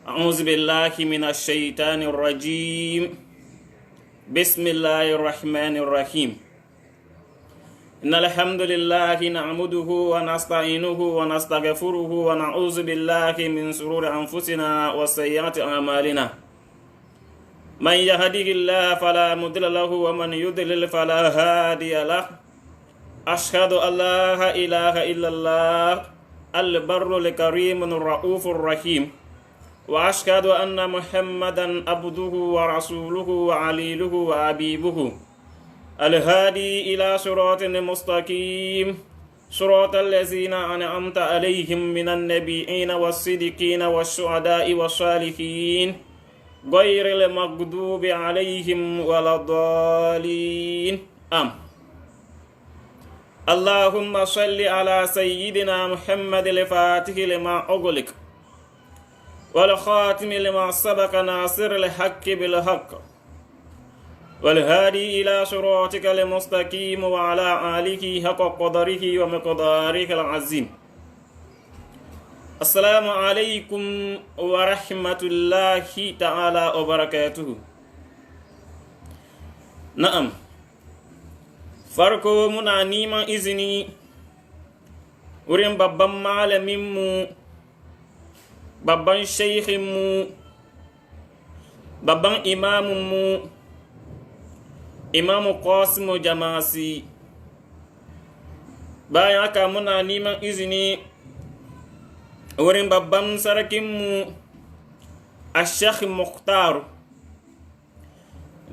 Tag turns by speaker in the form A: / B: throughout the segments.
A: أعوذ بالله من الشيطان الرجيم. بسم الله الرحمن الرحيم. إن الحمد لله نعمده ونستعينه ونستغفره ونعوذ بالله من شرور أنفسنا وسيئات أعمالنا. من يهده الله فلا مضل له ومن يضلل فلا هادي له. أشهد أن لا إله إلا الله البر الكريم الرؤوف الرحيم، وأشهد أن محمدا عبده ورسوله وعليله وحبيبه الهادي إلى صراط مستقيم، صراط الذين أنعمت عليهم من النبيين والصديقين والشهداء والصالحين غير المغضوب عليهم ولا الضالين. اللهم صل على سيدنا محمد الفاتح لما أغلق والخاتم لما سبق ناصر الحق بالحق والهادي إلى صراطك المستقيم وعلى آله حق قدره ومقداره العظيم. السلام عليكم ورحمة الله تعالى وبركاته. نعم، farko muna neman izini wurin babban malaminmu, babban shaikhinmu, babban imamunmu, imamu Qasimu Jamasi. Bayan haka muna neman izini wurin babban sarkinmu Sheikh Mukhtar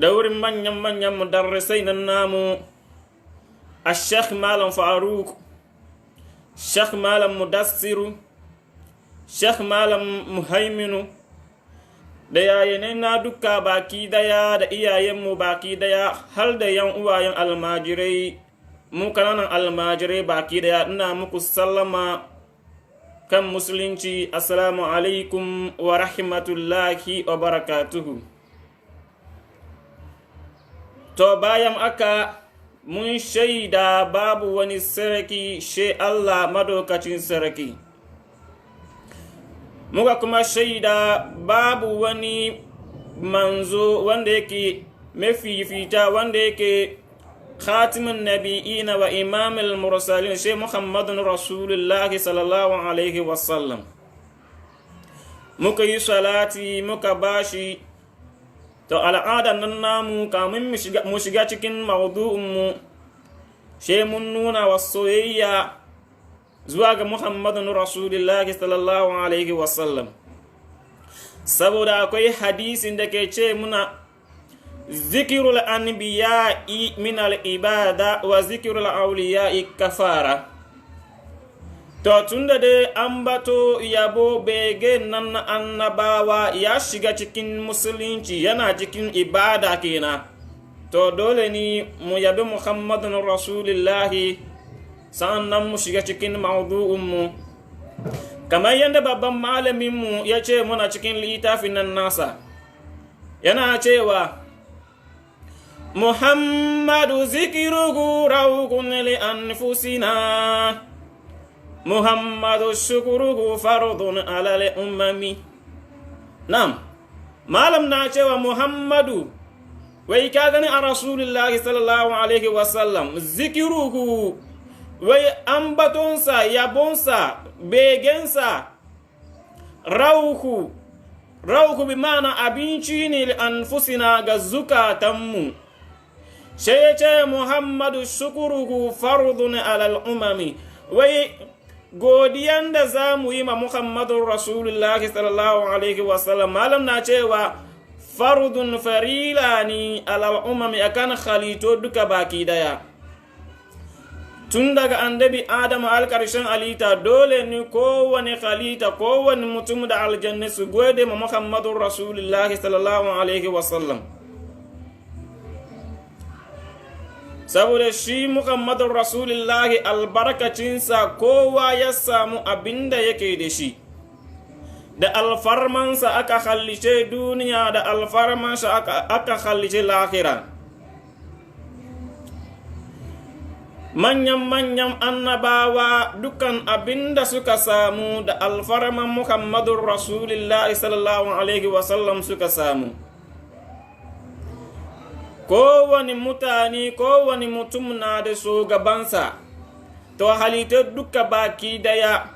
A: da wurin manyan mudarrisai nan namu Sheikh Malam Faruk, Sheikh Malam Mudassiru, Sheikh Malam Muhaiminu, da yayanai na duka baki daya da iyayenmu baki daya har da yan uwayen almajirai, mu kananan almajirai baki daya, ina muku sallama kan musulunci. Assalamu alaikum wa rahmatullahi wa barakatuhu. To bayan aka mun shaida babu wani sarki she Allah madaukacin sarki, muka kuma shaida babu wani manzo wanda yake mafifita, wanda yake khatimin nabi'ina wa imamul mursalin she Muhammadun Rasulullahi sallallahu alaihi wasallam. Muka yi salati muka bashi. To al'adar nan namu kamin mu shiga cikin maudu'inmu, she mun nuna wa soyayya zuwa ga Muhammadun Rasulullahi sallallahu alaihi wasallam, saboda akwai hadisin da ke ce muna zikirul anbiya'i min al-ibada wa zikirul awliya'i kafara. To tunda dai an bato yabo bege nan annabawa ya shiga cikin musulunci, yana cikin ibada kenan, to dole ni mu yabi Muhammadun Rasulullahi sa'annan mu shiga cikin maudu'inmu, kamar yadda babban malaminmu ya ce muna cikin littafin nan nasa, yana cewa Muhammadu zikiruhu rawqun li anfusina, Muhammadu shukuruhu fardun alal ummami. Nam, malam na cewa Muhammadu wai ka gani a Rasulullahi sallallahu alaihi wasallam, zikiruhu wai ambatonsa, yabonsa, begensa, rauhu bi mana abinci ne li anfusina ga zukatanmu. Sai ce Muhammadu shukuruhu fardun alal ummami, wai godiyan da za mu yi ma Muhammadun Rasulullahi sallallahu alaihi wasallam, malam na cewa fardun farila ni alal umami akan khalito duka baki daya, tun daga annabi Adamu alkarshen alita, dole ni kowane khalita, kowane mutum da aljanna su gode ma Muhammadun Rasulullahi sallallahu alaihi wasallam, saboda shi Muhammadun Rasulullahi albarkacinsa kowa ya samu abinda yake da shi, da alfarmansa aka hallice duniya, da alfarmansa aka hallice lahira. manyan annabawa dukan abinda suka samu da alfarman Muhammadur Rasulullahi sallallahu alaihi wasallam suka samu. Kowane mutane, kowane mutum na da shugabansa, to halittar duka baki daya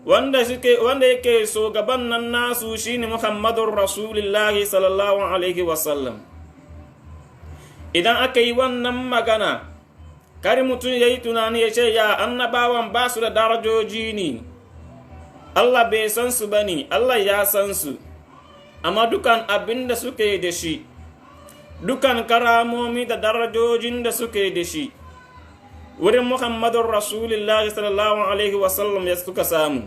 A: wanda yake shugaban nan nasu shine Muhammadur Rasulullahi sallallahu alaihi wasallam. Idan aka yi wannan magana, kari mutum ya yi tunani ya ce ya annabawan ba su da darajoji ne, Allah bai san su ba ne, Allah ya san su, amma dukan abin da suke da shi, dukan karamomi da darajojin da suke da shi, wurin Muhammadun Rasulullahi sallallahu alaihi wasallam ya suka samu.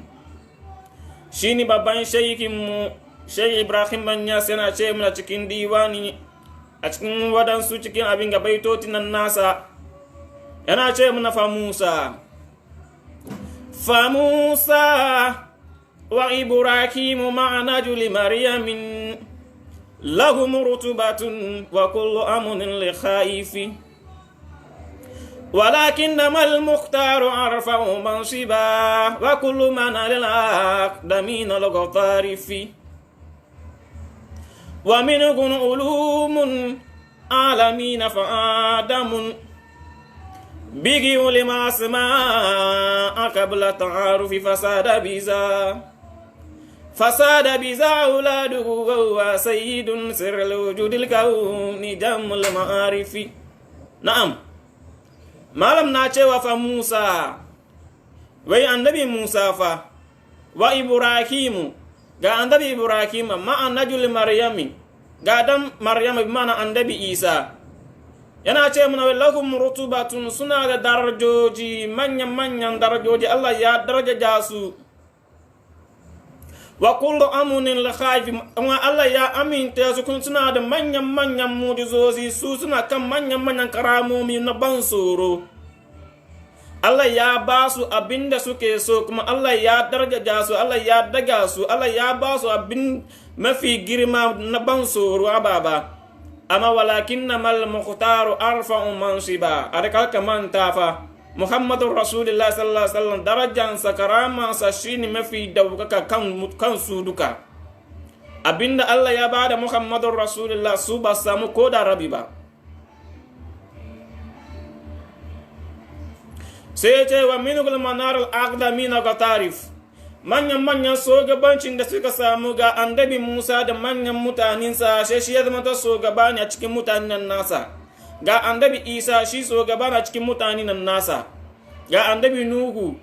A: Shi ne babban shaikinmu, Sheikh Ibrahim Banyas yana ce muna cikin diwani, a cikin wadansu cikin abin gabaitoti nan nasa, yana ce muna fa Musa wa Ibrahimu ma'ana juli Maryamin lahum rutubatun wa kullu amunin li khaifi ولكنما المختار أرفع منصبا وكل من للأقدمين الغطارف ومنهم علوم عالمين فآدم بيجي لما اسماء قبل التعارف فساد بذا أولاده وهو سيد سر الوجود الكون جم المعارف. نعم malam na cewa fa Musa, wai annabi Musa fa wa Ibrahimu, ga annabi Ibrahim ma annajul Maryami, ga dan Maryam bi mana annabi Isa, yana ce mana lahum rutubatun, suna da darajoji, manyan darajoji, Allah ya daraja su. Wa kullu amunin la khaifi, amma Allah ya aminta su, kun suna da manyan mujizozi, su suna kan manyan karamomi na ban tsoro. Allah ya ba su abinda suke so, kuma Allah ya daraja su, Allah ya daga su, Allah ya ba su abin mafi girma na ban tsoro ababa. Amma walakinnamal mukhtaru arfa'u mansiba, adaka kamanta fa Muhammadur Rasulullah sallallahu alaihi wasallam darajansa karamansa shine mafi daukaka kan su duka. Abinda Allah ya bada Muhammadur Rasulullah su ba samu ko da rabi ba. Sai ce wa minul manar al-aqdamin qatarif, manyan sogabancin da suka samu ga annabi Musa da manyan mutanensa, sai shi ya zama ta sogabani a cikin mutanen nasa. Ga annabi Isa shi sogabani a cikin mutanen nasa. Ga annabi Nuhu,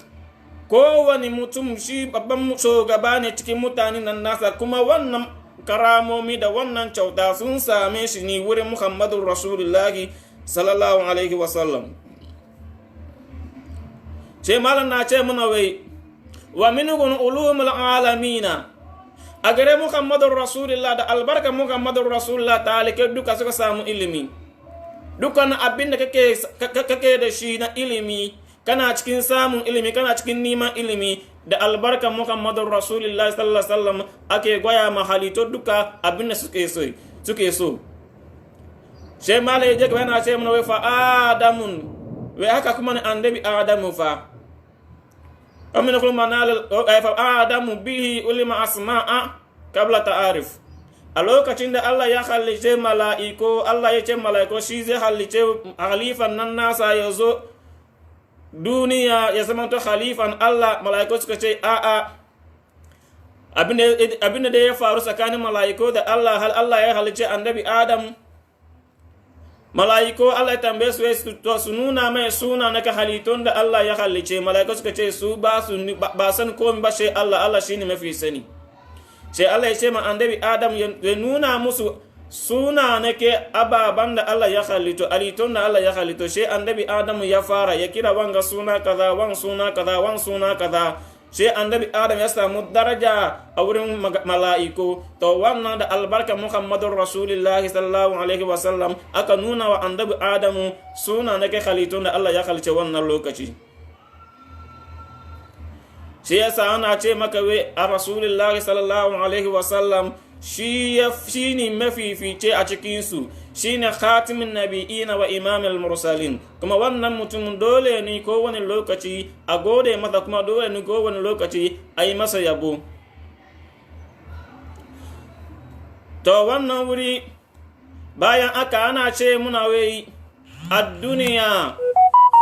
A: kowane mutum shi babban shugabani cikin mutanen nasa, kuma wannan karamomi da wannan kyauta sun same shi ne wurin Muhammadur Rasulullahi sallallahu alaihi wasallam. Ce malam na ce muna wai wa minhum ulumul alamina, a gare Muhammadur Rasulullah da albarka Muhammadur Rasulullah talike duka suka samu ilimi. Dukkan abin da kake da shi na ilimi, kana cikin samun ilimi, kana cikin neman ilimi, da albarka Muhammadur Rasulullah sallallahu alaihi wasallam ake goya mahalito duka abin da suke so. Sai malam ya je yana ce muna wai fa Adamun, wai haka kuma ne annabi Adamu fa. Amina kuma manal fa Adamu bihi ulima asma'a qabla ta'arif. A lokacin da Allah ya halice mala'iko, Allah ya ce mala'iko shi zai halice halifan nan nasa ya zo duniya ya zama to halifan Allah, mala'iko suka ce a'a, abinda da ya faru tsakanin mala'iko da Allah, hal Allah ya halice annabi Adam, mala'iko Allah ya tambaye su nuna mai suna na halittun da Allah ya halice. Mala'iko suka ce su ba san komai ba sai Allah shine mafi sani. Sai Allah ya ce ma annabi Adam ya nuna musu suna nake ababan da Allah ya halitto, halittun da Allah ya halitto. Sai annabi Adam ya fara ya kira wanga suna kaza, wan suna kaza. Sai annabi Adam ya samu daraja a wurin mala'iku. To wannan da albarka Muhammadur Rasulullahi sallallahu alaihi wasallam aka nuna wa annabi Adamu suna nake halittun da Allah ya halice wannan lokaci. Sai yasa ana ce maka wai a Rasulullahi sallallahu alaihi wasallam shi ne mafifice a cikinsu, shi ne khatimin nabi'ina wa imamul mursalin. Kuma wannan mutum dole ne kowane lokaci a gode masa, kuma dole ne kowane lokaci a yi masa yabo. To wannan wuri bayan aka ana ce muna wai ad-duniya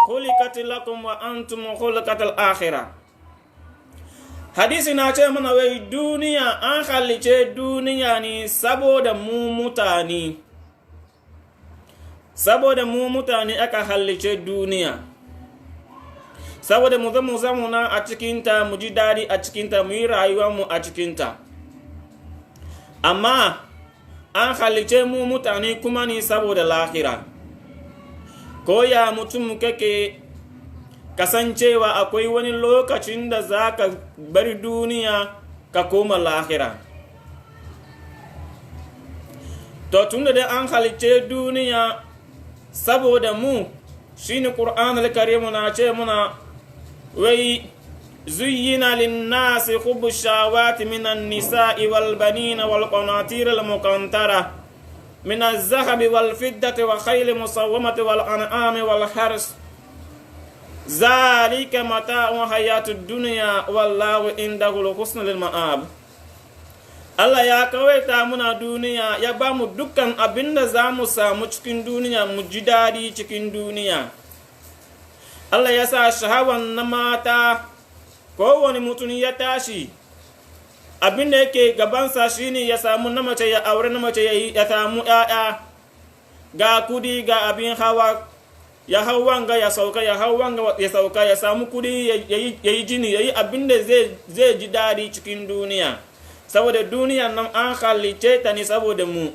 A: khuliqat lakum wa antum khuliqatil akhirah. Hadisi na ce mana wai duniya an halice duniya ne saboda mu mutane. Saboda mu mutane aka halice duniya. Saboda mu zamuna a cikinta, mu ji daɗi a cikinta, mu yi rayuwa mu a cikinta. Amma an halice mu mutane kuma ne saboda lahira. Ko ya mutum kake kasancewa akwai wani lokacin da za ka bari duniya ka koma lahira. To tunda da an halice duniya saboda mu, shine Qur'an al-Karim na ce muna wai zuyyina lin-nasi hubbu shawati minan nisa'i wal banina wal qanatir al-muqantara min az-zahabi wal fiddati wa khayl musawwamati wal an'ami wal hars zalika mata'u hayatud dunya wallahu indahul husnul ma'ab. Allah ya kawaita muna duniya, ya ba mu dukkan abinda za mu samu cikin duniya, mu ji daɗi cikin duniya. Allah ya sa shahawan na mata, kowane mutum ya tashi abinda yake gabansa shine ya samu na mace, ya aure na mace, ya samu ‘ya'ya, ga kudi ga abin hawa, ya hau wanga ya sauka, ya hau wanga ya sauka, ya samu kudi ya yi jini, ya yi abinda zai ji daɗi cikin duniya. Saboda duniya nan an halice ta ne saboda mu.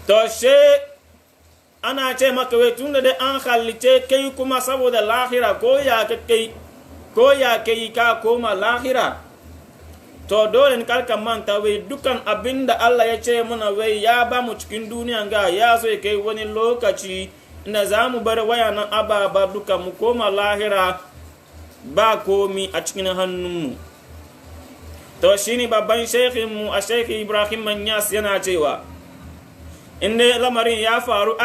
A: To she ana ce maka wai tunda dai an halice kai kuma saboda lahira, ko ya kai ka koma lahira. To dole ne karka manta wai dukan abinda Allah ya ce muna wai ya ba mu cikin duniya ga ya so ya kai wani lokaci inda za mu bar wayanan ababa duka mu koma lahira ba komi a cikin hannunmu. To shine babban sheikhinmu a Sheikh Ibrahim Manyas yana cewa inda lamarin ya faru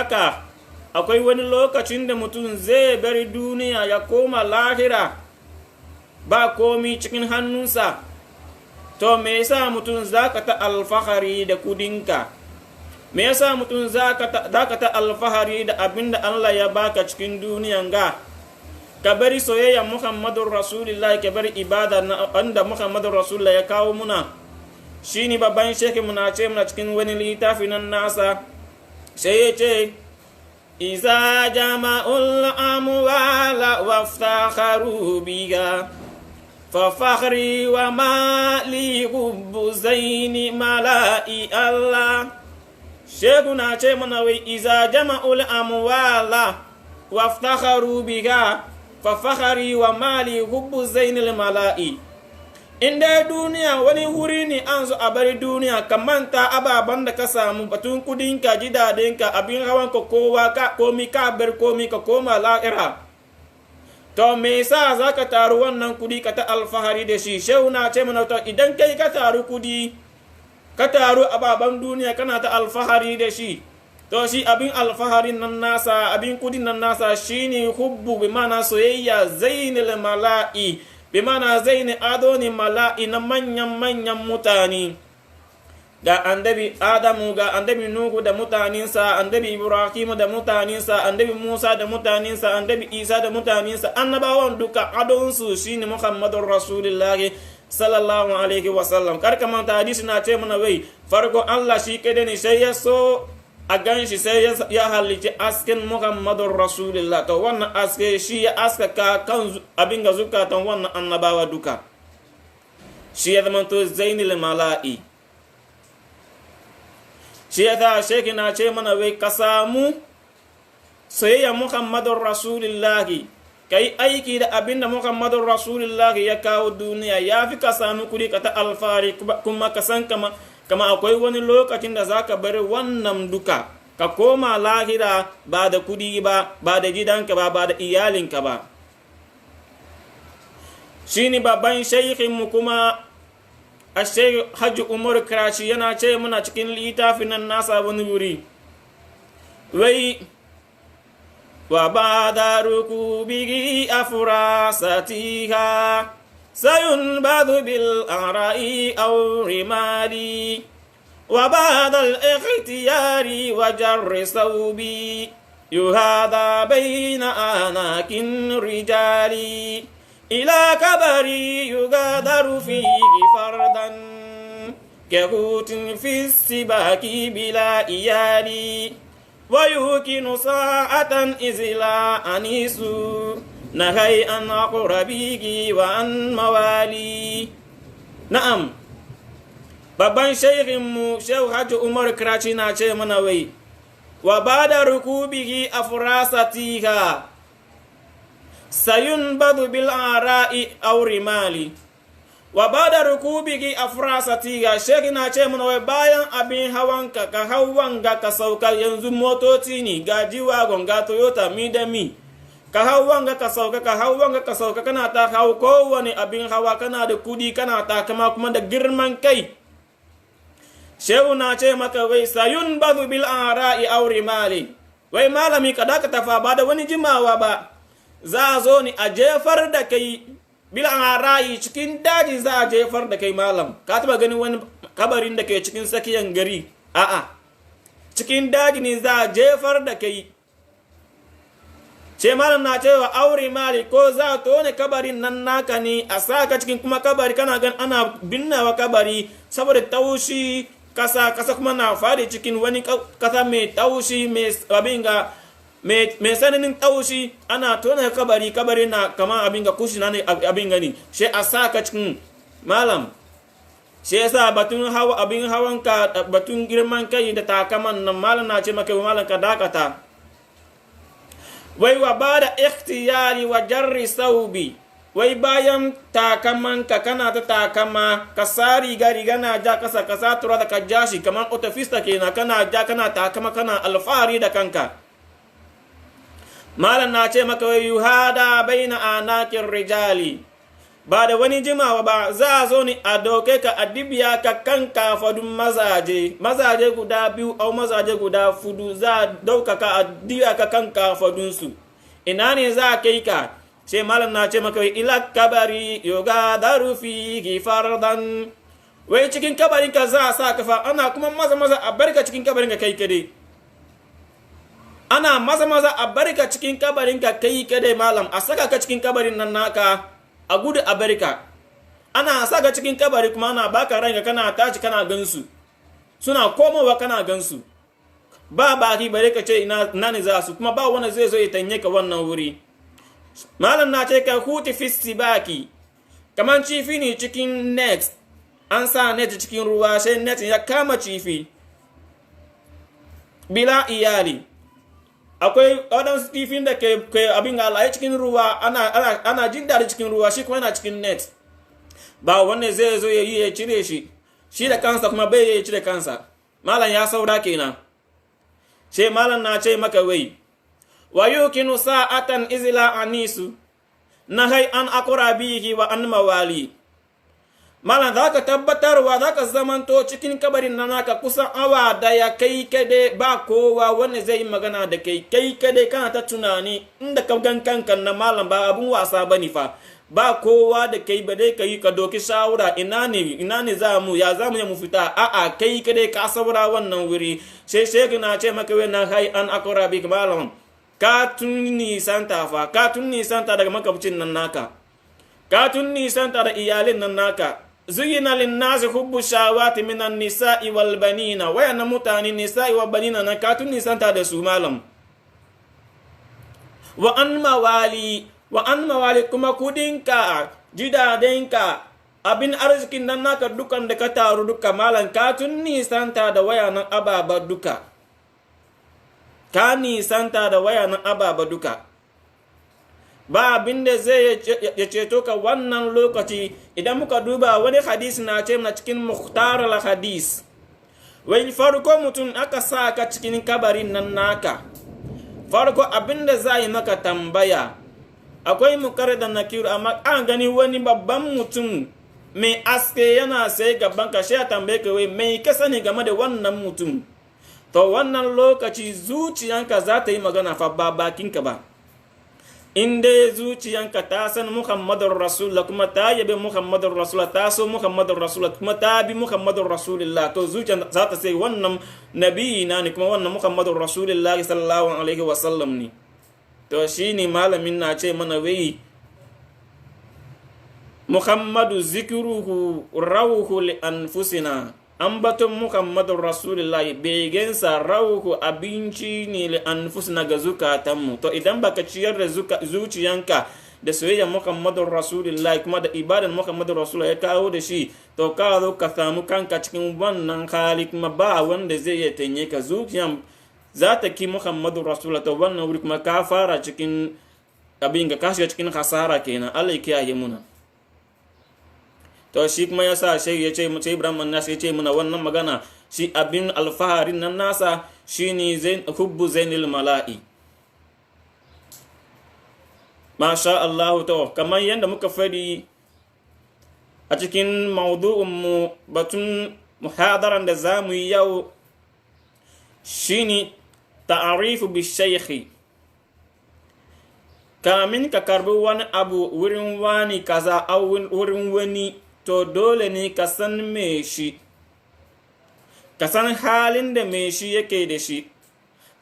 A: akwai wani lokacin da mutum zai bari duniya ya koma lahira ba komi cikin hannunsa. To me yasa mutum zaka ta alfahari da kudinka? Me yasa mutum zaka ta alfahari da abinda Allah ya baka cikin duniyan ga? Ka bari soyayya Muhammadur Rasulullah, ka bari ibada na wanda Muhammadur Rasulullah ya kawo muna. Shine babban shekhi muna ce muna cikin wani littafi nan nasa, sai ya ce iza jama'ul amwala waftakharu biha fa fakhri wa mali hubbu zaini mala'i Allah. Shekhu na ce muna wai iza jama'ul amwala waftakharu biha fafahari wa mali hubbu zainil mala'i. Inda duniya wani wuri ne an zo a bari duniya, ka manta ababen da ka samu, batun kudinka, gidadenka, abin hawanka, kowa ka komi ka bar komi ka koma lahira. To me yasa za ka taru wannan kudi ka ta alfahari da shi? Shehu na ce mana to idan kai ka taru kudi, ka taru ababen duniya kana ta alfahari da shi, to shi abin alfaharin nan nasa, abin kudin nan nasa shine hubbu, bi mana soyayya zainil mala'i, bi mana zaini adoni mala'i na manyan mutane. Ga annabi Adamu, ga annabi Nuhu da mutaninsa, annabi Ibrahim da mutaninsa, annabi Musa da mutaninsa, annabi Isa da mutaninsa, annabawan duka adonsu shine Muhammadur Rasulullah sallallahu alaihi wasallam. Karka manta hadisi na ce mana wai farko Allah shi kada ne sai ya so a gan shi, sai ya halici asken Muhammadur Rasulullah. To wannan aske shi ya askaka kan abin ga zukatan wannan annabawa duka, shi ya zama to zainul mala'i. Shi ya ta sheki na ce mana wai ka samu soyayya Muhammadur Rasulullah, ka yi aiki da abin da Muhammadur Rasulullah ya kawo duniya, ya fi ka samu kudi ka ta alfahari, kuma ka san kama akwai wani lokacin da za ka bari wannan duka ka koma lahira ba da kudi ba, ba da gidanka ba, ba da iyalinka ba. Shi ne babban shaikhinmu kuma Sheikh Hajji Umar Karachi yana ce muna cikin littafin nan nasa wani wuri wai wa ba'da rukubihi afrasatiha sayunbadu bil ara'i aw rimali wa ba'da al ikhtiyari wa jarri sawbi yuhada bayna anakin rijali إلى كبري يغادر فيه فردا كهوت في السباك بلا إيالي ويوكن ساعة إذ لا أنيس نهي عن أقربيه وعن موالي. نعم babban sheikhinmu Sheikh Hajji Umar Karachi na ce mana wai wa bada rukubihi afrasatiha sayunbadu bil ara'i aw rimali wa bada rukubihi afrasatiha. Sheikh na ce mana wai bayan abin hawanka ka hawanga ka sauka, yanzu motoci ne ga G-Wagon ga Toyota Midami, ka hawanga ka sauka ka hawanga ka sauka, kana ta hawo kowane abin hawa, kana da kudi kana takama kuma da girman kai. Shehu na ce maka wai sayunbadu bil ara'i aw rimali, wai malami kada ka tafa ba da wani jimawa ba za a zo ni a jefar da kai bil ara'i, cikin daji za a jefar da kai malam. Ka taba ganin wani kabarin da ke cikin sakiyan gari? A'a, cikin daji ne za a jefar da kai. Ce malam na cewa aure mali, ko za a tone kabarin nan naka ne a saka cikin kuma kabari, kana gan ana binnawa kabari saboda taushi kasa kuma na fadi cikin wani kasa mai taushi mai abin ga mai sananin taushi, ana tona kabari na kama abin ga kushi na ne abin gani, shi a saka cikin malam. Shi yasa batun hawa abin hawanka, batun girman kai da takaman nan malam na ce maka malam ka dakata. Wai wa bada ikhtiyari wa jarri saubi, wai bayan takamanka kana ta takama ka sa riga na ja kasa ka sa tura da ka ja shi kamar otofista kenan, kana ja kana takama kana alfahari da kanka. Malam na ce maka wai yuhada baina anakin rijali, ba da wani jimawa ba za a zo ni a doke ka a dibiya ka kan kafadun mazaje guda biyu au mazaje guda fudu, za a dauka ka a dibiya ka kan kafadunsu. Ina ne za a kai ka? Sai malam na ce maka wai ila kabari yugadaru fihi fardan, wai cikin kabarin ka za a sa kafa, ana kuma maza a barka cikin kabarin ka kai kade, ana maza a barka cikin kabarin ka kai kade malam, a saka ka cikin kabarin nan naka a gudu a barka, ana saka cikin kabari kuma ana baka ranka kana tashi kana gansu suna komowa kana gansu, ba baki bare ka ce ina ne za su, kuma ba wanda zai zo ya tanye ka wannan wuri. Malam na ce ka huti fi sibaki, kaman cifi ne cikin net, an sa net cikin ruwa sai net ya kama cifi bila iyali. Akwai waɗansu kifin da ke abin alaye cikin ruwa, ana jin daɗi cikin ruwa, shi kuma yana cikin net, ba wanda zai zo ya yi ya cire shi da kansa kuma bai ya cire kansa. Malam ya saura kenan. Sai malam na ce maka wai wa yukinu sa'atan izla anisu nahai an aqrabihi wa an mawali. Malam za ka tabbatarwa za ka zamanto cikin kabarin nan naka kusan awa daya kai kade, ba kowa wanda zai yi magana da kai kade kana ta tunani inda ka gan kankan na malam ba abun wasa bane fa, ba kowa da kai ba dai kai ka doki shawara ina ne za mu mu fita, a'a kai kade ka saura wannan wuri. Sai shege na ce maka wannan hai an aqrabi malam, ka tunni santa fa, ka tunni santa daga makabcin nan naka, ka tunni santa da iyalin nan naka. Zuyina linnasi hubbu shawati minan nisa'i wal banina, wayannan mutane nisa'i wal banina na ka tunni santa da su malam. Wa an mawali kuma kudinka, jidadenka, abin arzikin nan naka dukan da ka taru duka malam, ka tun nisanta da wayanan ababa duka, ka nisanta da wayanan ababa duka. Ba abin da zai ya ceto ka wannan lokaci. Idan muka duba wani hadisi na ce na cikin muhtar al-hadis, wai farko mutum aka sa ka cikin kabarin nan naka, farko abin da za yi maka tambaya, akwai mukar da nakiru, amma an gani wani babban mutum mai aske yana sai gaban ka shi tambaye ka wai mai ka sani game da wannan mutum, to wannan lokaci zuciyanka za ta yi magana fa ba bakinka ba. In dai zuciyanka ta san Muhammadur Rasulullah kuma ta yabe Muhammadur Rasulullah, ta so Muhammadur Rasulullah kuma ta bi Muhammadur Rasulullah, to zuciyan za ta sai wannan nabi na ne kuma wannan Muhammadur Rasulullah sallallahu alaihi wasallam ne. To shine malamin na ce mana wai Muhammadu zikruhu rawhu li anfusina, ambaton Muhammadur Rasulullah begensa rawhu abinci ne li anfusina ga zukatanmu. To idan baka ciyar da zuciyanka da soyayyar Muhammadur Rasulullah kuma da ibadan Muhammadur Rasulullah ya kawo da shi, to ka zo ka samu kanka cikin wannan hali kuma ba wanda zai iya tanye ka, zuciyan za ta ki Muhammadur Rasulullah, to wannan wuri kuma ka fara cikin abin ka shiga cikin hasara kenan. Allah ya kiyaye muna. To shi kuma yasa shi ya ce Ibrahim an-Nas ya ce muna wannan magana, shi abin alfaharin nan nasa shine hubbu zainil mala'i. Masha Allah, to kamar yadda muka fadi a cikin maudu'un mu batun muhadaran da zamu yi yau shine ta'arifu bi shaykhi. Kamin ka karbi wani abu wurin wani kaza a wurin wani, to dole ne ka san me shi, ka san halin da me shi yake da shi,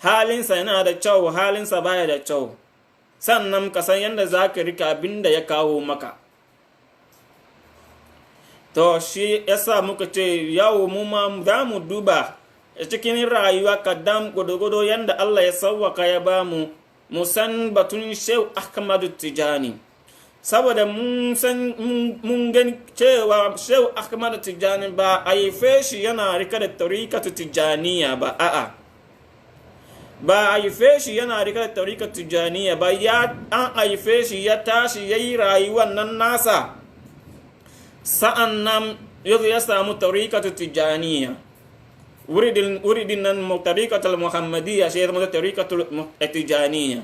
A: halinsa yana da kyau, halinsa baya da kyau, sannan ka san yadda za ka rika abin da ya kawo maka. To shi yasa muka ce yau mu ma za mu duba cikin rayuwa kadan gudu yadda Allah ya sauwaka ya ba mu san batun Shehu Ahmadu Tijani, saboda mun gani cewa Shehu Ahmadu Tijani ba a haife shi yana rika da tarikatu Tijaniya ba, a'a, ba a haife shi yana rika da tarikatu Tijaniya ba, an haife shi ya tashi ya yi rayuwar nan nasa, sa'an nan ya samu tarikatu Tijaniya, wuridin nan tarikatul Muhammadiyya shi ya zama tarikatul Tijaniya.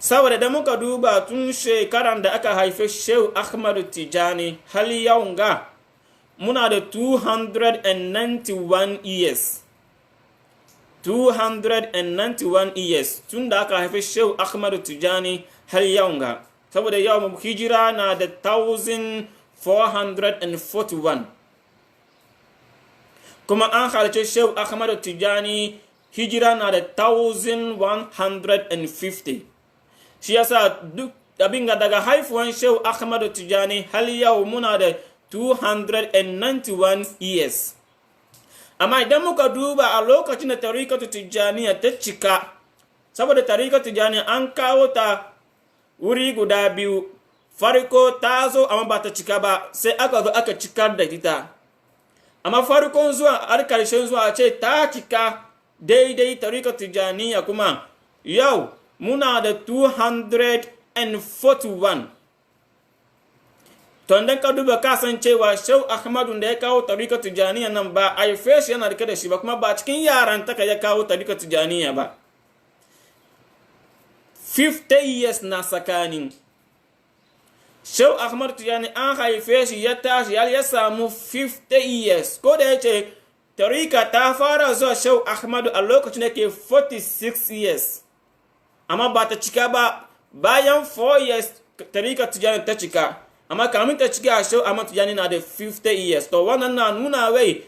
A: Saboda da muka duba tun shekaran da aka haife Shehu Ahmadu Tijani hal yau ga muna da 291 years. 291 years tun da aka haife Shehu Ahmadu Tijani hal yau ga. Saboda yau hijira na da 1441. Kuma an halice Shehu Ahmadu Tijani hijira na da 1150. Shi yasa duk abin daga haifuwan Shehu Ahmadu Tijani hal yau muna da 291 years. Amma idan muka duba a lokacin da tarikatu Tijaniya ta cika, saboda tarikatu Tijaniya an kawo ta wuri guda biyu, farko ta zo amma ba ta cika ba, sai aka zo aka cikar da ita. Amma farkon zuwa har karshen zuwa ce ta cika daidai tarikatu Tijaniya kuma yau muna da 241. To dan ka duba kasancewa Shehu Ahmadu da ya kawo tarikatu Tijaniya nan ba a haife shi yana rike da shi ba, kuma ba cikin yaran taka ya kawo tarikatu Tijaniya ba. 50 years na tsakanin. Shehu Ahmadu Tijani an haife shi ya tashi ya samu 50 years. Ko da yace tarika ta fara zuwa Shehu Ahmadu a lokacin da ke 46 years. Amma ba ta cika ba, bayan 4 years tarika Tijani ta cika. Amma kamin ta cika Shehu Ahmadu Tijani na da 50 years. To wannan na nuna wai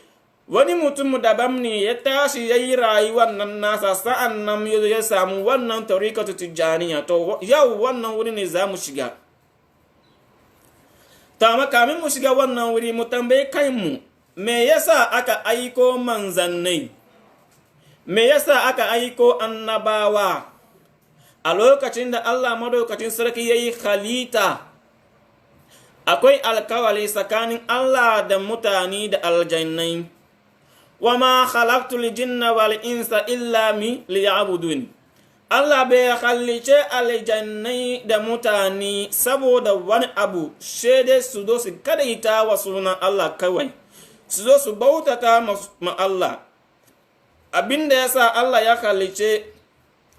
A: wani mutum daban ne ya tashi ya yi rayuwar nan nasa, sa'an nan ya samu wannan tarikatu Tijaniya. To yau wannan wuri ne za mu shiga. Ta kamin mu shiga wannan wuri mu tambaye kanmu, me yasa aka aiko manzannai? Me yasa aka aiko annabawa? A lokacin da Allah madaukacin sarki yayi halitta, akwai alkawali tsakanin Allah da mutane da aljannai. Wa ma khalaqtul jinna wal insa illa liya'budun. Allah bai halice aljannai da mutane saboda wani abu, shede su zo su kadaita wa sunan Allah kawai, su zo su bautata ma Allah. Abinda yasa Allah ya halice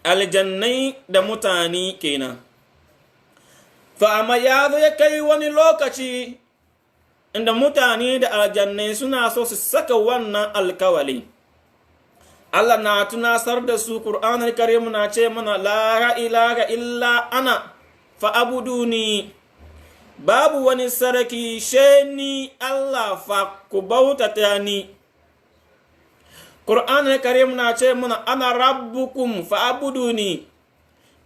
A: aljannai da mutane kenan. Fa amma ya zo ya kai wani lokaci inda mutane da aljannai suna so su saka wannan alkawali. Allah na tunasar da su, Qur'an al-Karim na ce mana la ilaha illa ana fa'buduni, babu wani sarki sheni Allah fa ku bautata ni. Qur'an al-Karim na ce mana ana rabbukum fa'buduni,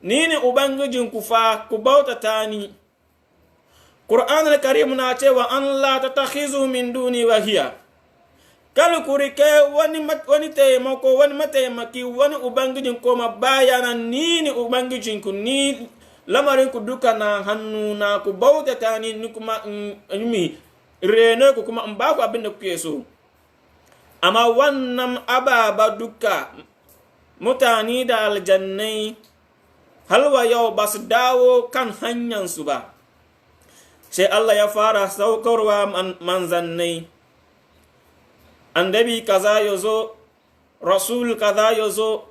A: ni ne ubangijinku fa ku bautata ni. Qur'an al-Karim na ce wa an la tatakhizu min duni wahiya, kal ku rike wani taimako, wani mataimaki, wani ubangijin koma bayana, ni ne ubangijinku, ni lamarinku duka na hannuna, ku bautata ni kuma in rene ku kuma in ba ku abin da kuke so. Amma wannan ababa duka mutane da aljannai halwa yau ba su dawo kan hanyarsu ba. Sai Allah ya fara saukarwa manzannai, annabi kaza yazo, rasul kaza yazo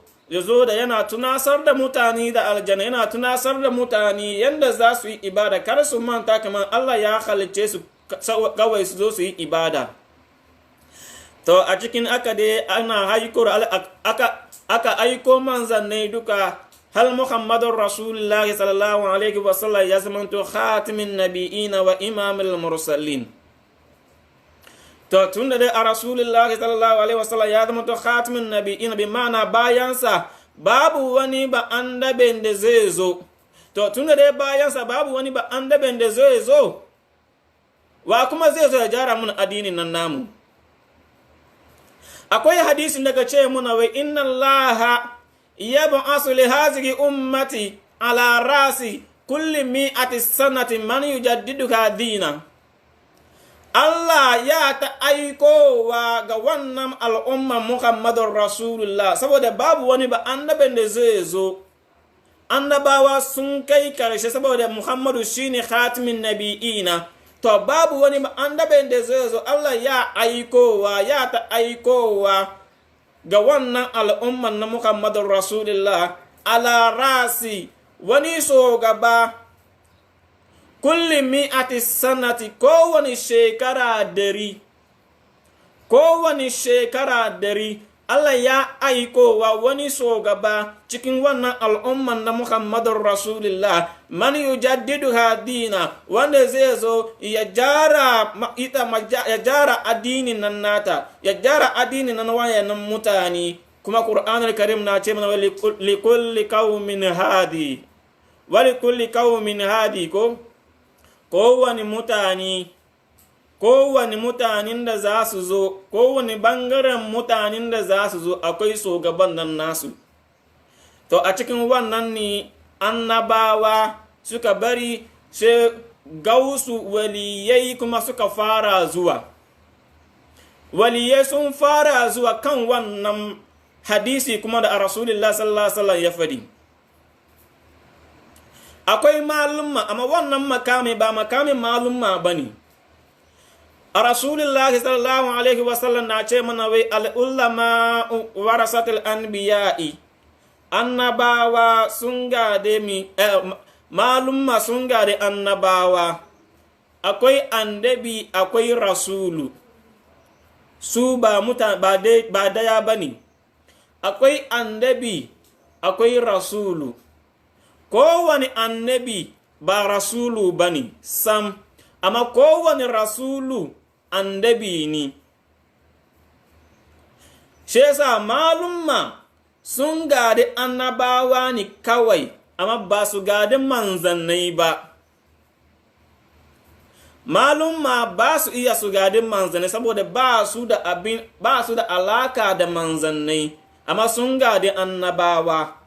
A: da yana tunasar da mutane da aljanna, yana tunasar da mutane yanda za su yi ibada, kar su manta kamar Allah ya halice su kawai su zo su yi ibada. To a cikin aka dai ana aka aiko manzannai duka, hal Muhammadun Rasulullahi sallallahu alaihi wasallam ya zamanto khatimin nabiyina wa imamul mursalin. To tunda dai a Rasulullahi sallallahu alaihi wasallam ya zamanto khatimin nabiyina, bi ma'ana bayansa babu wani ba annaben da zai zo. To tunda dai bayansa babu wani ba annaben da zai zo, wa kuma zai zo ya jara mun addinin nan namu. Akwai hadisin daga ce muna wai inna Allaha yab'asu li hadhihi ummati ala rasi kulli mi'ati sanati man yujaddiduha dina. Allah ya ta aikowa ga wannan al'umma Muhammadur Rasulullah, saboda babu wani ba annabin da zai zo. Annabawa sun kai karshe saboda Muhammadu shine khatimin nabiyina. To babu wani ba annabin da zai zo, Allah ya ta aikowa ga wannan al'umman na Muhammadun Rasulullah ala rasi wani so gaba kulli mi'ati sanati, kowane shekara dari Allah ya aikowa wani so gaba cikin wannan al'umman na Muhammadun Rasulullah, man yujaddiduha dina, wanda zai zo ya jara addinin nan nata, ya jara addinin nan wayannan mutane. Kuma Qur'an al-Karim na ce mana likulli qaumin hadi, walikulli qaumin hadi, kowane mutanen da za su zo, kowane bangaren mutanen da za su zo akwai shugaban nan nasu. To a cikin wannan ne annabawa suka bari sai gausu waliyai kuma suka fara zuwa. Waliyai sun fara zuwa kan wannan hadisi kuma da Rasulullah sallallahu alaihi wasallam ya fadi. Akwai malumma, amma wannan makami ba makamin malumma bane. A Rasulullahi sallallahu alaihi wasallam na ce mana wai al'ulama warasatul anbiya'i, annabawa sun gade malumma sun gade annabawa. Akwai annabi akwai rasulu, su ba daya bane. Akwai annabi akwai rasulu, kowane annabi ba rasulu bane sam, amma kowane rasulu annabi ne. Shi yasa malumma sun gadi annabawa ne kawai, amma ba su gadi manzannai ba. Malumma ba su iya su gadi manzannai saboda ba su da alaka da manzannai, amma sun gadi annabawa.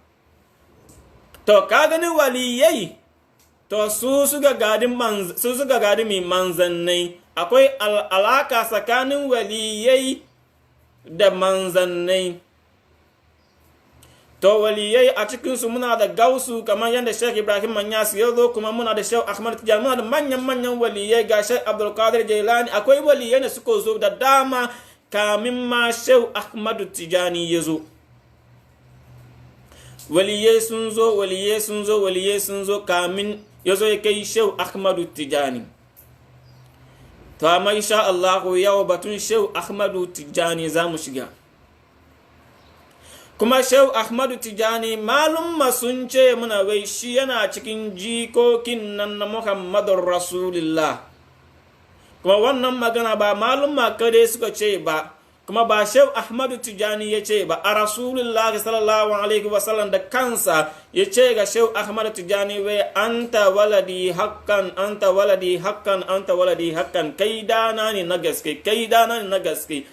A: To ka gani waliyai, to su suka gadi mai manzannai. Akwai alaka tsakanin waliyai da manzannai. To waliyai a cikinsu muna da gausu kamar yadda Sheikh Ibrahim Manyas ya zo, kuma muna da Sheikh Ahmad Tijani, muna da manyan waliyai ga Sheikh Abdul Qadir Jailani. Akwai waliyai da suka zo da dama kamin ma Sheikh Ahmad Tijani ya zo. Waliyai sun zo kamin ya zo ya kai Sheikh Ahmad Tijani. to amma insha Allah yau batun Shehu Ahmadu Tijani za mu shiga. Kuma Shehu Ahmadu Tijani malumma sun ce muna wai shi yana cikin jikokin nan na Muhammadun Rasulullah. Kuma wannan magana ba malumma kadai suka ce ba, kuma ba Shehu Ahmadu Tijani ya ce ba, a Rasulullah sallallahu alaihi wasallam da kansa ya ce ga Shehu Ahmadu Tijani wai anta waladi hakkan, anta waladi hakkan, anta waladi hakkan, kai dana ne na gaske, kai dana ne na gaske,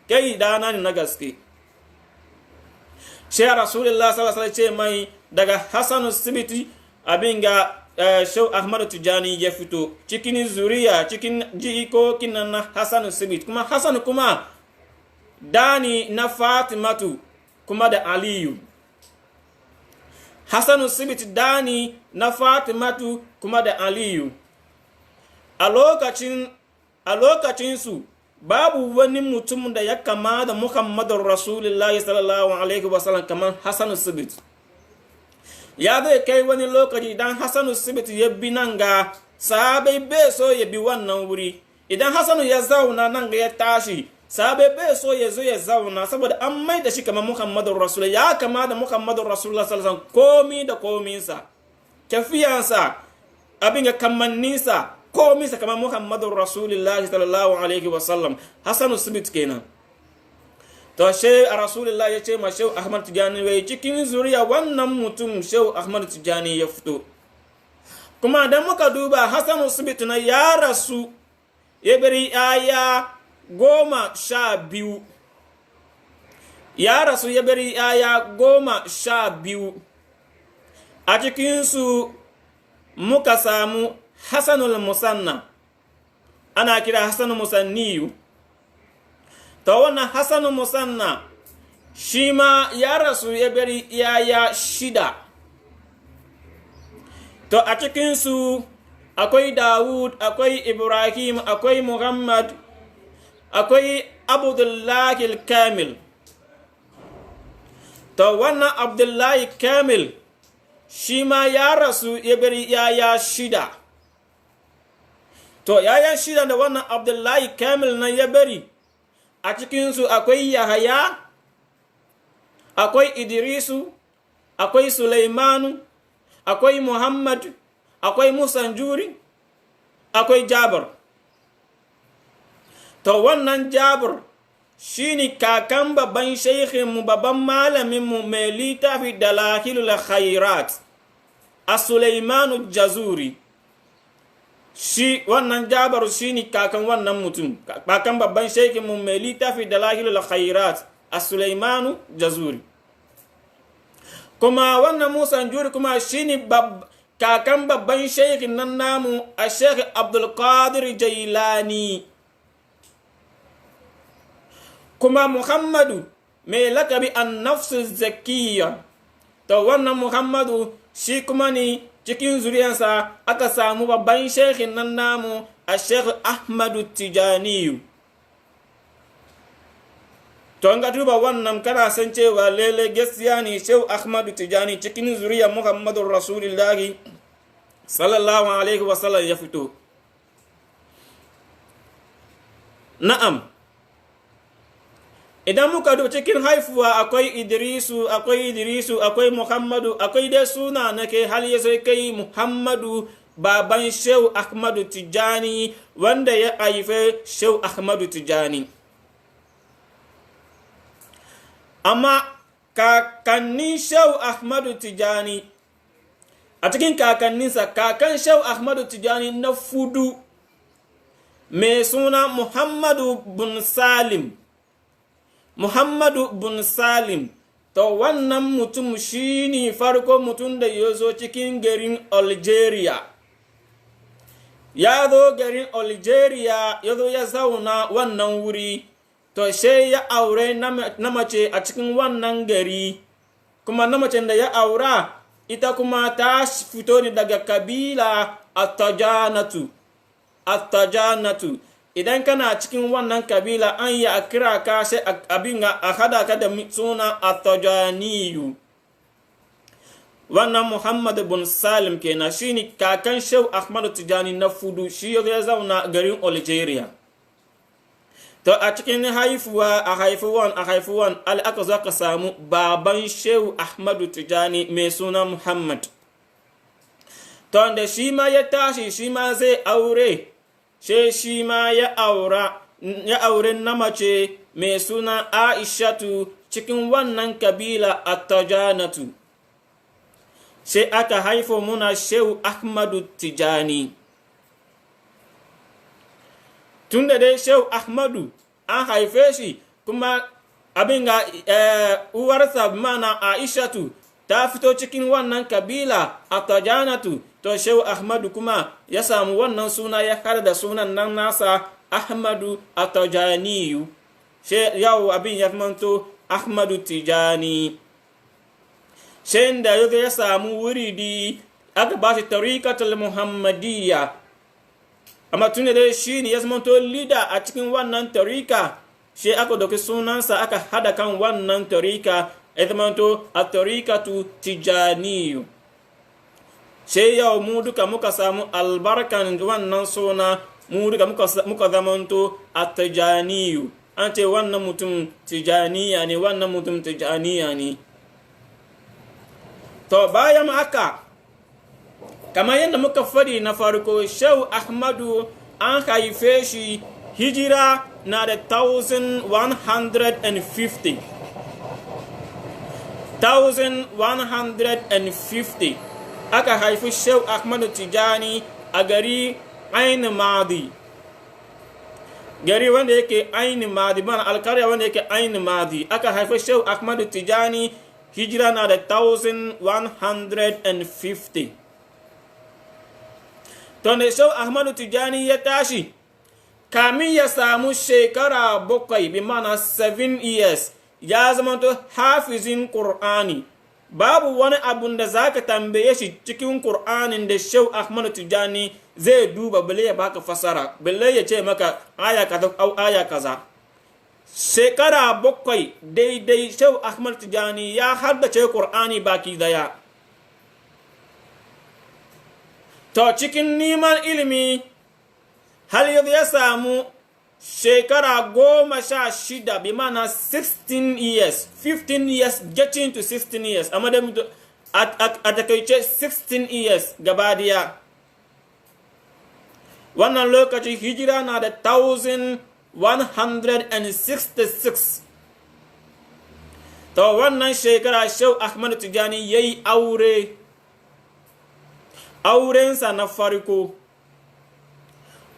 A: kai dana ne na gaske. Shehu Rasulullah sallallahu alaihi wasallam ce mai daga Hassanu Sibiti abin ga Shehu Ahmadu Tijani ya fito cikin zuriya, cikin jikokin nan na Hassanu Sibiti, kuma Hassan kuma dani na Fatimatu kuma da Aliyu. Hassanu Sibiti dani na Fatimatu kuma da Aliyu. A lokacin su babu wani mutum da ya kama da Muhammadun Rasulullahi sallallahu alaihi wasallam kamar Hassanu Sibiti. Ya zai kai wani lokaci idan Hassanu Sibiti ya bi nan ga sahabai bai so ya bi wannan wuri. Idan Hassanu ya zauna nan ga ya tashi, sahabai bai so ya zo ya zauna saboda an mai da shi kamar Muhammadun Rasulullah, ya kama da Muhammadun Rasulullah sallallahu alaihi wasallam komi da kominsa, kafiyansa, abin ga kamanninsa, kominsa kamar Muhammadun Rasulullah sallallahu alaihi wasallam. Hassanu Sibiti kenan. To Shehu Rasulullah ya ce ma Shehu Ahmad Tijani wai cikin zuriya wannan mutum Shehu Ahmad Tijani ya fito. Kuma dan muka duba Hassanu Sibiti na ya rasu ya bari aya 12. Ya rasu ya bari aya 12. A cikinsu muka samu Hassanul Musanna, ana kira Hassanul Musanniyu. To wannan Hassanul Musanna shi ma ya rasu ya bari iyaya 6. To a cikinsu akwai Dawud, akwai Ibrahim, akwai Muhammad, akwai Abdullahi Kamil. To wannan Abdullahi Kamil shi ma ya rasu ya bari iyaya 6. To yayan 6 da wannan Abdullahi Kamil na ya bari, a cikinsu akwai Yahaya, akwai Idrisu, akwai Sulaimanu, akwai Muhammad, akwai Musanjuri, akwai Jabir. To wannan Jabir shine kakan babban sheikhinmu, babban malaminmu mai littafi Dalahilul Khairat, a Sulaimanu Jazuri. Shi wannan Jabir shine kakan wannan mutum, kakan babban sheikhinmu mai littafi Dalahilul Khairat, a Sulaimanu Jazuri. Kuma wannan Musanjuri kuma shine kakan babban sheikhin nan namu a Sheikh Abdul Qadir Jailani. Kuma Muhammadu mai lakabi an-nafsu zakiyya, to wannan Muhammadu shi kuma ne cikin zuriyarsa aka samu babban sheikhin nan namu a Sheikh Ahmadu Tijaniyu. To an ga duba wannan kana san cewa lele gaskiya ne Sheikh Ahmadu Tijani cikin zuriyar Muhammadun Rasulullahi sallallahu alaihi wasallam ya fito. Na'am, idan muka duba cikin haifuwa akwai Idrisu, akwai Muhammadu, akwai dai suna na ke hal ya sai kai Muhammadu baban Shehu Ahmadu Tijani wanda ya haife Shehu Ahmadu Tijani. Amma kakannin Shehu Ahmadu Tijani, a cikin kakanninsa, kakan Shehu Ahmadu Tijani na fudu mai suna Muhammadu bin Salim. Muhammadu bin Salim, to wannan mutum shi ne farko mutum da ya zo cikin garin Algeria. Ya zo garin Algeria, ya zo ya zauna wannan wuri, to sai ya aure na mace a cikin wannan gari, kuma na mace da ya aura, ita kuma ta fito ne daga kabila Attajanatu. Idan kana cikin wannan kabila an yi a kira ka sai abin a hada ka da suna Attajaniyu. Wannan Muhammad bin Salim kenan shine kakan Shehu Ahmadu Tijani na fudu, shi ya zauna garin Algeria. to a cikin haifuwan al aka zo ka samu baban Shehu Ahmadu Tijani mai suna Muhammad. To da shi ma ya tashi shi ma zai aure, shi ma ya aure na mace mai suna Aishatu cikin wannan kabila At-Tajanatu. Sai aka haifo muna Shehu Ahmadu Tijani. Tunda dai Shehu Ahmadu an haife shi kuma abin ga uwarsa mana Aishatu ta fito cikin wannan kabila At-Tajanatu, to Shehu Ahmadu kuma ya samu wannan suna ya har da sunan nan nasa Ahmadu At-Tajaniyu. Yau abin ya manto Ahmadu Tijani. Sai da ya samu wuridi aka ba shi tariqatul Muhammadiyya. Amma tun da shi ne ya zamanto leader a cikin wannan tarika, shi aka doki sunansa aka hada kan wannan tarika ya zamanto a tariqatu Tijaniyu. Sai yau mu duka muka samu albarkan wannan suna, mu duka muka zamanto a Tijaniyu. An ce wannan mutum Tijaniya ne, wannan mutum Tijaniya ne. To bayan haka, kamar yadda muka fadi na farko, Shehu Ahmadu an haife shi hijira na da 1150. 1150 aka haifi Shehu Ahmadu Tijani a gari Ain Madi. Gari wanda yake Ain Madi, bana alkarya wanda yake Ain Madi. Aka haifi Shehu Ahmadu Tijani hijira na da 1150. To da Shehu Ahmadu Tijani ya tashi, kamin ya samu shekara 7 bi mana 7 years, ya zamanto hafizin Qur'ani. Babu wani abun da zaka tambaye shi cikin Qur'anin da Shehu Ahmadu Tijani zai duba bale ya baka fasara, bale ya ce maka aya kaza au aya kaza. Shekara 7 daidai Shehu Ahmadu Tijani ya haddace Qur'ani baki daya. To cikin neman ilimi har yanzu ya samu shekara 16 bi mana 16 years, 15 years getting to 16 years, amma da a takaice 16 years gabadiya. Wannan lokaci hijira na da 1166. To wannan shekara Shehu Ahmadu Tijani ya yi aure. Aurensa na farko.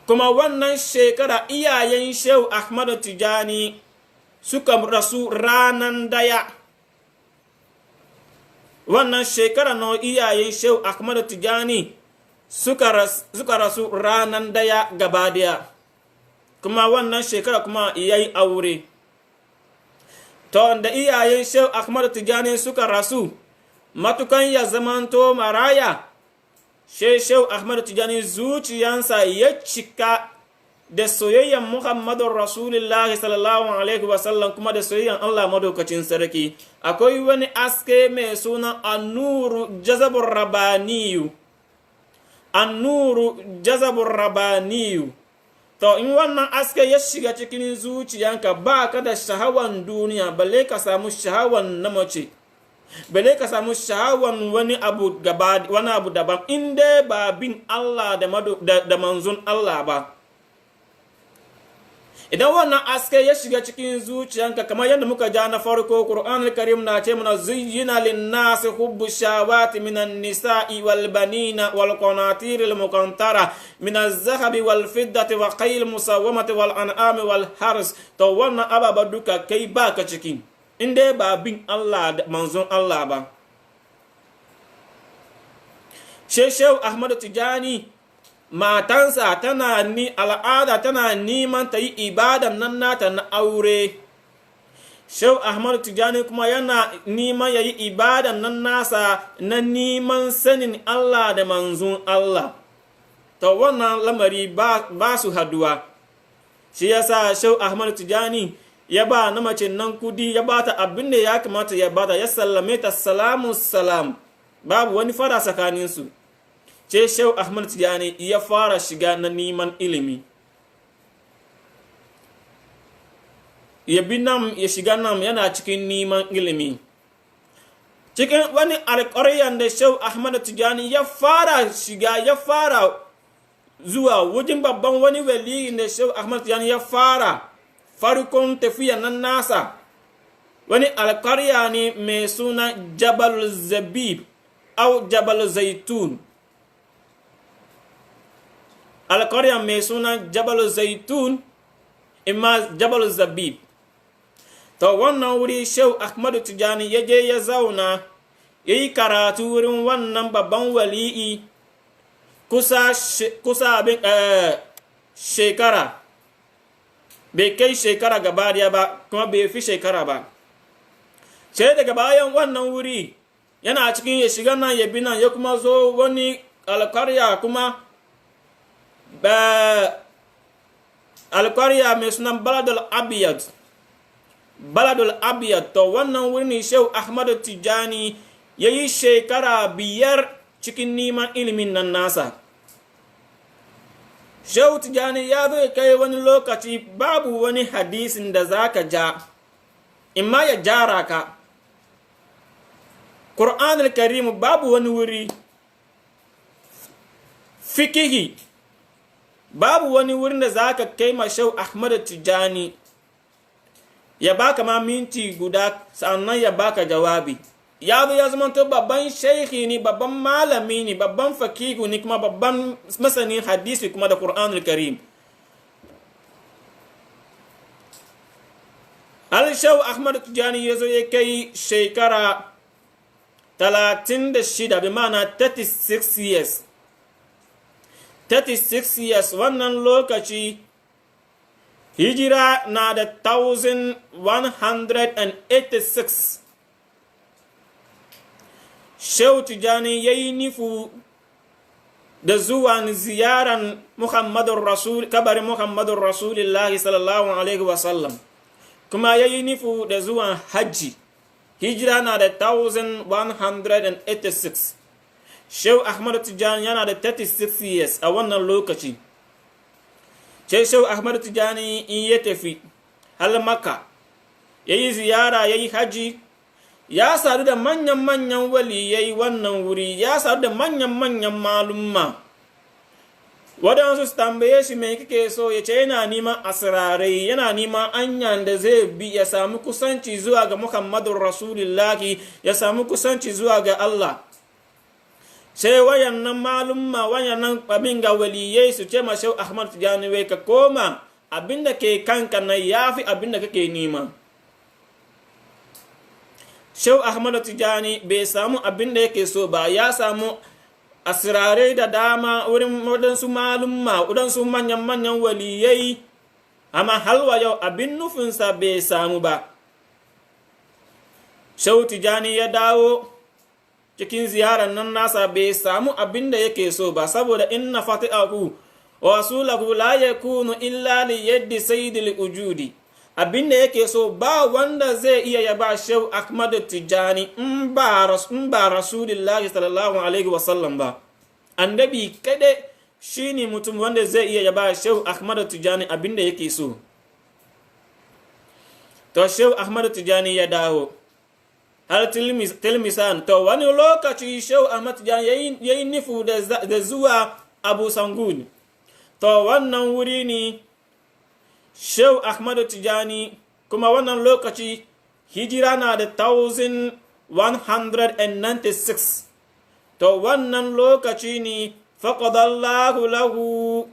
A: Kuma wannan shekara iyayen Shehu Ahmadu Tijani suka rasu ranan daya. Wannan shekara na iyayen Shehu Ahmadu Tijani suka rasu ranan daya gaba daya. Kuma wannan shekara kuma yayi aure. To da iyayen Shehu Ahmadu Tijani suka rasu, matukan ya zamanto maraya, Shehu Ahmadu Tijani zuciyansa ya cika da soyayyan Muhammadun Rasulullahi sallallahu alaihi wasallam kuma da soyayyan Allah madaukacin sarki. Akwai wani aske mai suna An-Nuru Jazabur Rabaniyu. An-Nuru Jazabur Rabaniyu. To in wannan aske ya shiga cikin zuciyanka, ba ka da shahawan duniya, balle ka samu shahawan na mace, balle ka samu shahawan wani abu daban, inda ba bin Allah da manzon Allah ba. Idan wannan aske ya shiga cikin zuciyanka, kamar yadda muka ja na farko, Qur'an al-Karim na ce mana zuyyina lin-nasi hubbu shawati minan nisa'i wal banina wal qanatir al-muqantara min az-zahabi wal fiddati wa qayl musawwamati wal an'ami wal hars. To wannan ababa duka kai baka cikin, inda ba bin Allah da manzon Allah ba. Shehu Ahmadu Tijani matansa tana neman ta yi ibadan nan nata na aure. Shehu Ahmadu Tijani kuma yana neman ya yi ibadan nan nasa na neman sanin Allah da manzon Allah. To wannan lamari ba su haduwa. Shi yasa Shehu Ahmadu Tijani ya ba na mace nan kudi, ya ba ta abin da ya kamata ya ba ta, ya sallame ta salamu salam, babu wani fara tsakaninsu. Ce Shehu Ahmad Tijani ya fara shiga na neman ilimi. ya bi nan ya shiga nan yana cikin neman ilimi. Cikin wani alƙaryan da Shehu Ahmad Tijani ya fara shiga, ya fara zuwa wajen babban wani waliyin da Shehu Ahmad Tijani ya fara farkon tafiya nan nasa, wani alƙarya ne mai suna Jabal Zabib au Jabal Zaitun. Alƙarya mai suna Jabal Zaitun imma Jabal Zabib. To wannan wuri Shehu Ahmad Tijani ya je ya zauna ya yi karatu wurin wannan babban wali'i kusa shekara, bai kai shekara gaba daya ba kuma bai fi shekara ba. Sai daga bayan wannan wuri yana cikin ya shiga nan ya bi nan, ya kuma zo wani alƙarya kuma alƙarya mai sunan Baladul Abiyad. To wannan wuri ne Shehu Ahmad Tijani ya yi shekara 5 cikin neman ilimin nan nasa. Shehu Tijani ya zo kai wani lokaci babu wani hadisin da zaka ja, imma ya jara ka. Qur'an al-Karim babu wani wuri, fikihi babu wani wurin da zaka kai ma Shehu Ahmad Tijani ya baka ma minti guda sannan ya baka jawabi. Ya zo ya zama to babban sheikhi ne, babban malami ne, babban fakihu ne, kuma babban masanin hadisi kuma da Qur'an al-Karim. Shehu Ahmad Tijani ya zo ya kai shekara 36, bi ma'ana 36 years. 36 years wannan lokaci hijira na da 1186. Shehu Tijani ya yi nufu da zuwan ziyaran kabarin Muhammadun Rasulullahi sallallahu Alaihi wasallam, kuma ya yi nufu da zuwan hajji. Hijira na da 1186. Shehu Ahmad Tijani yana da 36 years a wannan lokaci. Sai Shehu Ahmad Tijani in ya tafi har Makka, ya yi ziyara, ya yi haji, ya sadu da manyan waliyai wannan wuri, ya sadu da manyan malumma. Waɗansu su tambaye shi mai kake so, ya ce yana neman asirarai, yana neman anyan da zai bi ya samu kusanci zuwa ga Muhammadun Rasulullahi, ya samu kusanci zuwa ga Allah. Sai wayannan malumma, wayannan abin ga waliyai su ce ma Shehu Ahmad Tijani, wai ka koma, abin da ke kanka na yafi abin da kake nema. Shehu Ahmad Tijani bai samu abin da yake so ba, ya samu asirarai da dama wurin waɗansu malumma, waɗansu manyan waliyai, amma halwa yau abin nufinsa bai samu ba. Shehu Tijani ya dawo cikin ziyarar nan nasa, bai samu abin da yake so ba, saboda inna fati'ahu wa rasulahu la yakunu illa li yaddi sayyidil ujudi. Abin da yake so ba wanda zai iya yaba Shehu Ahmad Tijani in ba Rasulullahi sallallahu Alaihi wasallam ba. Annabi kade shine mutum wanda zai iya yaba Shehu Ahmad Tijani abin da yake so. To Shehu Ahmad Tijani ya dawo har Tilmisan. To wani lokaci Shehu Ahmad Tijani ya yi nufu da zuwa Abu Sangud. To wannan wuri ne Shehu Ahmad Tijani, kuma wannan lokaci hijira na da 1196. To wannan lokaci ne faqadallahu lahu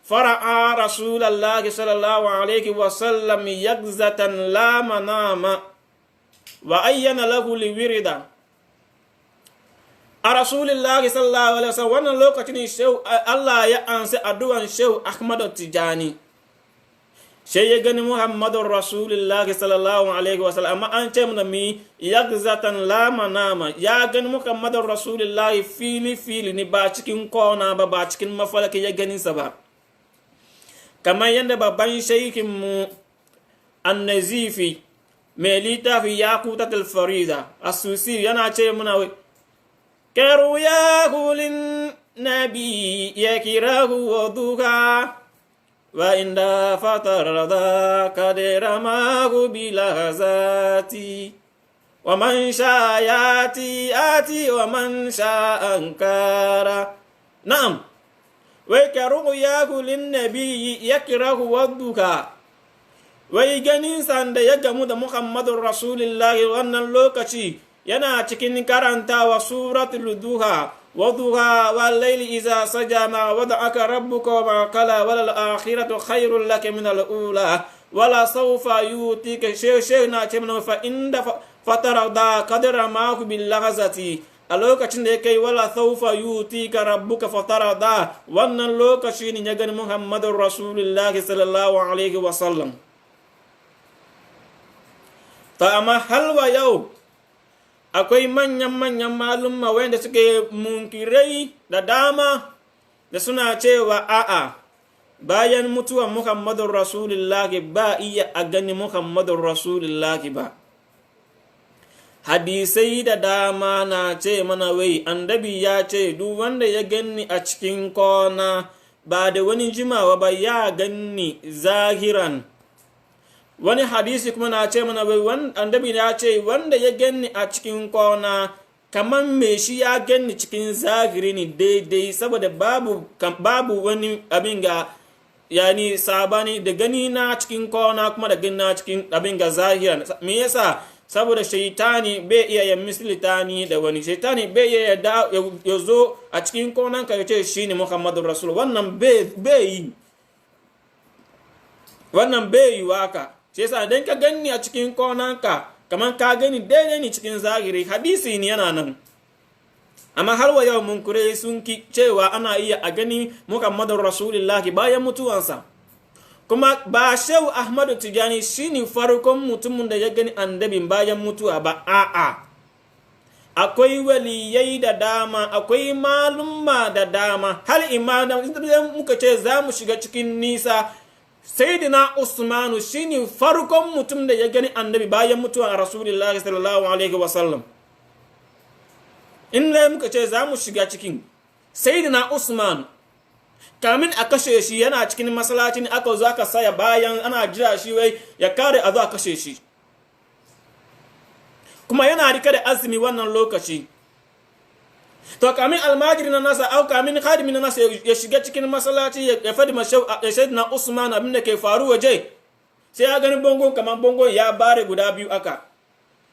A: fara'a Rasulullahi sallallahu alaihi wasallam yagzatan la manama wa ayyana lahu liwirida. A Rasulullahi sallallahu alaihi wasallam wannan lokaci ne Allah ya ansa addu'an Shehu Ahmad Tijani. Sai ya gani Muhammadun Rasulullahi sallallahu alaihi wasallam, amma an ce mana mi yagzatan la manama, ya gani Muhammadun Rasulullahi fili ni, ba cikin kona ba cikin mafalaki ya ganinsa ba. Kamar yadda babban shaikin mu An-Nazifi mai littafi Yaqutatul Farida As-Susi yana ce muna karu ya hulin nabi ya kirahu wa duka وإن فطر ذاك رماه بلحظات ومن شاء ياتي آتي ومن شاء أنكر. نعم. ويكره للنبي يكره والدكا ويغني سند يغمد محمد رسول الله wannan lokaci yana cikin karantawa suratul duha wadduha wal layli idza saja ma wada'aka rabbuka wa ma qala wal akhiratu khairul lak min al ula wala sawfa yutika shay'un tamna fa inda fatara da qadra ma bil lahazati a lokacin da ya kai wala sawfa yutika rabbuka fatara da wannan lokaci ne ya gani muhammadur rasulullahi sallallahu alaihi wasallam. ta amma halwa yau akwai manyan malumma wanda suke munkirai da dama da suna cewa a'a bayan mutuwan muhammadur rasulullahi ba iya a gani muhammadur rasulullahi ba. hadisai da dama na ce mana wai annabi ya ce duk wanda ya ganni a cikin kona ba da wani jimawa ba ya ganni zahiran. wani hadisi kuma na ce mana wai annabi ya ce wanda ya ganni a cikin kona kamar me shi ya ganni cikin zahiri ne daidai, saboda babu wani abin ga yani sabani da gani na cikin kona kuma da gani na cikin abin ga zahiran. me yasa? saboda shaitani bai iya ya mislitani da wani, shaitani bai iya ya zo a cikin konan ka ya ce shi ne muhammadun rasul. wannan bai yi waka. shi yasa dan ka gani a cikin konan ka kamar ka gani daidai ne cikin zahiri, hadisi ne yana nan. amma har wa yau munkurai sun ki cewa ana iya a gani muhammadun rasulullahi bayan mutuwansa. kuma ba Shehu Ahmadu Tijani shine farkon mutumin da ya gani annabin bayan mutuwa ba, a'a akwai waliyai da dama, akwai malumma da dama. har imanan idan muka ce za mu shiga cikin nisa, Sayyidina Usmanu shine farkon mutum da ya gani annabi bayan mutuwa a Rasulullahi sallallahu alaihi wasallam. in muka ce za mu shiga cikin Sayyidina Usman, kamin a kashe shi yana cikin masallacin aka zo aka saya bayan ana jira shi wai ya kare a zo a kashe shi, kuma yana rike da azumi wannan lokaci. to kamin almajiri na nasa au kamin khadimi na nasa ya shiga cikin masallaci ya fadi Sayyidina Usman abin da ke faru waje, sai ya gani bongon kamar bongon ya bare guda biyu aka.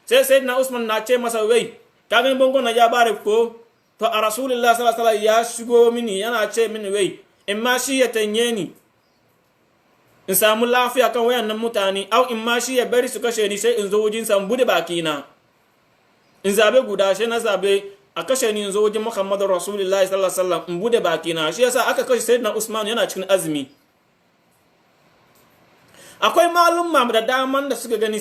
A: sai Sayyidina Usman na ce masa wai ka gani bongon na ya bare ko? to a Rasulullah sallallahu alaihi wasallam ya shigo mini yana ce mini wai in ma shi ya tanye ni in samu lafiya kan wayannan mutane, au in ma shi ya bari su kashe ni sai in zo wajen sa bude baki na in zabe guda, sai na zabe a kashe ni in zo wajen Muhammadu Rasulullahi sallallahu alaihi wasallam in bude baki na. shi yasa aka kashe Sayyidina Usman yana cikin azumi. akwai malumma da daman da suka gani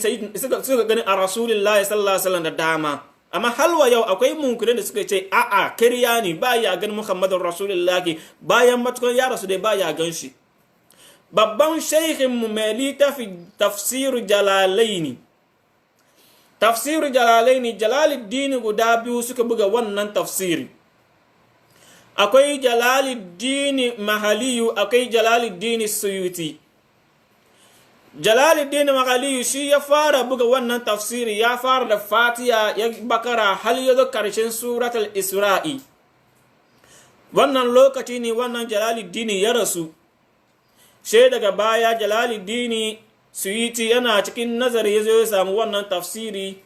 A: a Rasulullahi sallallahu alaihi wasallam da dama. amma halwa yau akwai munkurin da suka ce a'a kariya ne ba ya gan Muhammadun Rasulullahi bayan matukan ya rasu dai ba ya gan shi. babban shaikhin mu mai littafi tafsiru jalalaini Jalaluddin guda biyu suka buga wannan tafsiri. akwai Jalaluddin Mahaliyu, akwai Jalaluddin Suyuti. Jalaluddin Maghaliyu shi ya fara buga wannan tafsiri, ya fara da Fatiha ya bakara har ya zo karshen suratul Isra'i. wannan lokaci ne wannan Jalaluddin ya rasu. sai daga baya Jalaluddin Suyuti yana cikin nazari ya zo ya samu wannan tafsiri,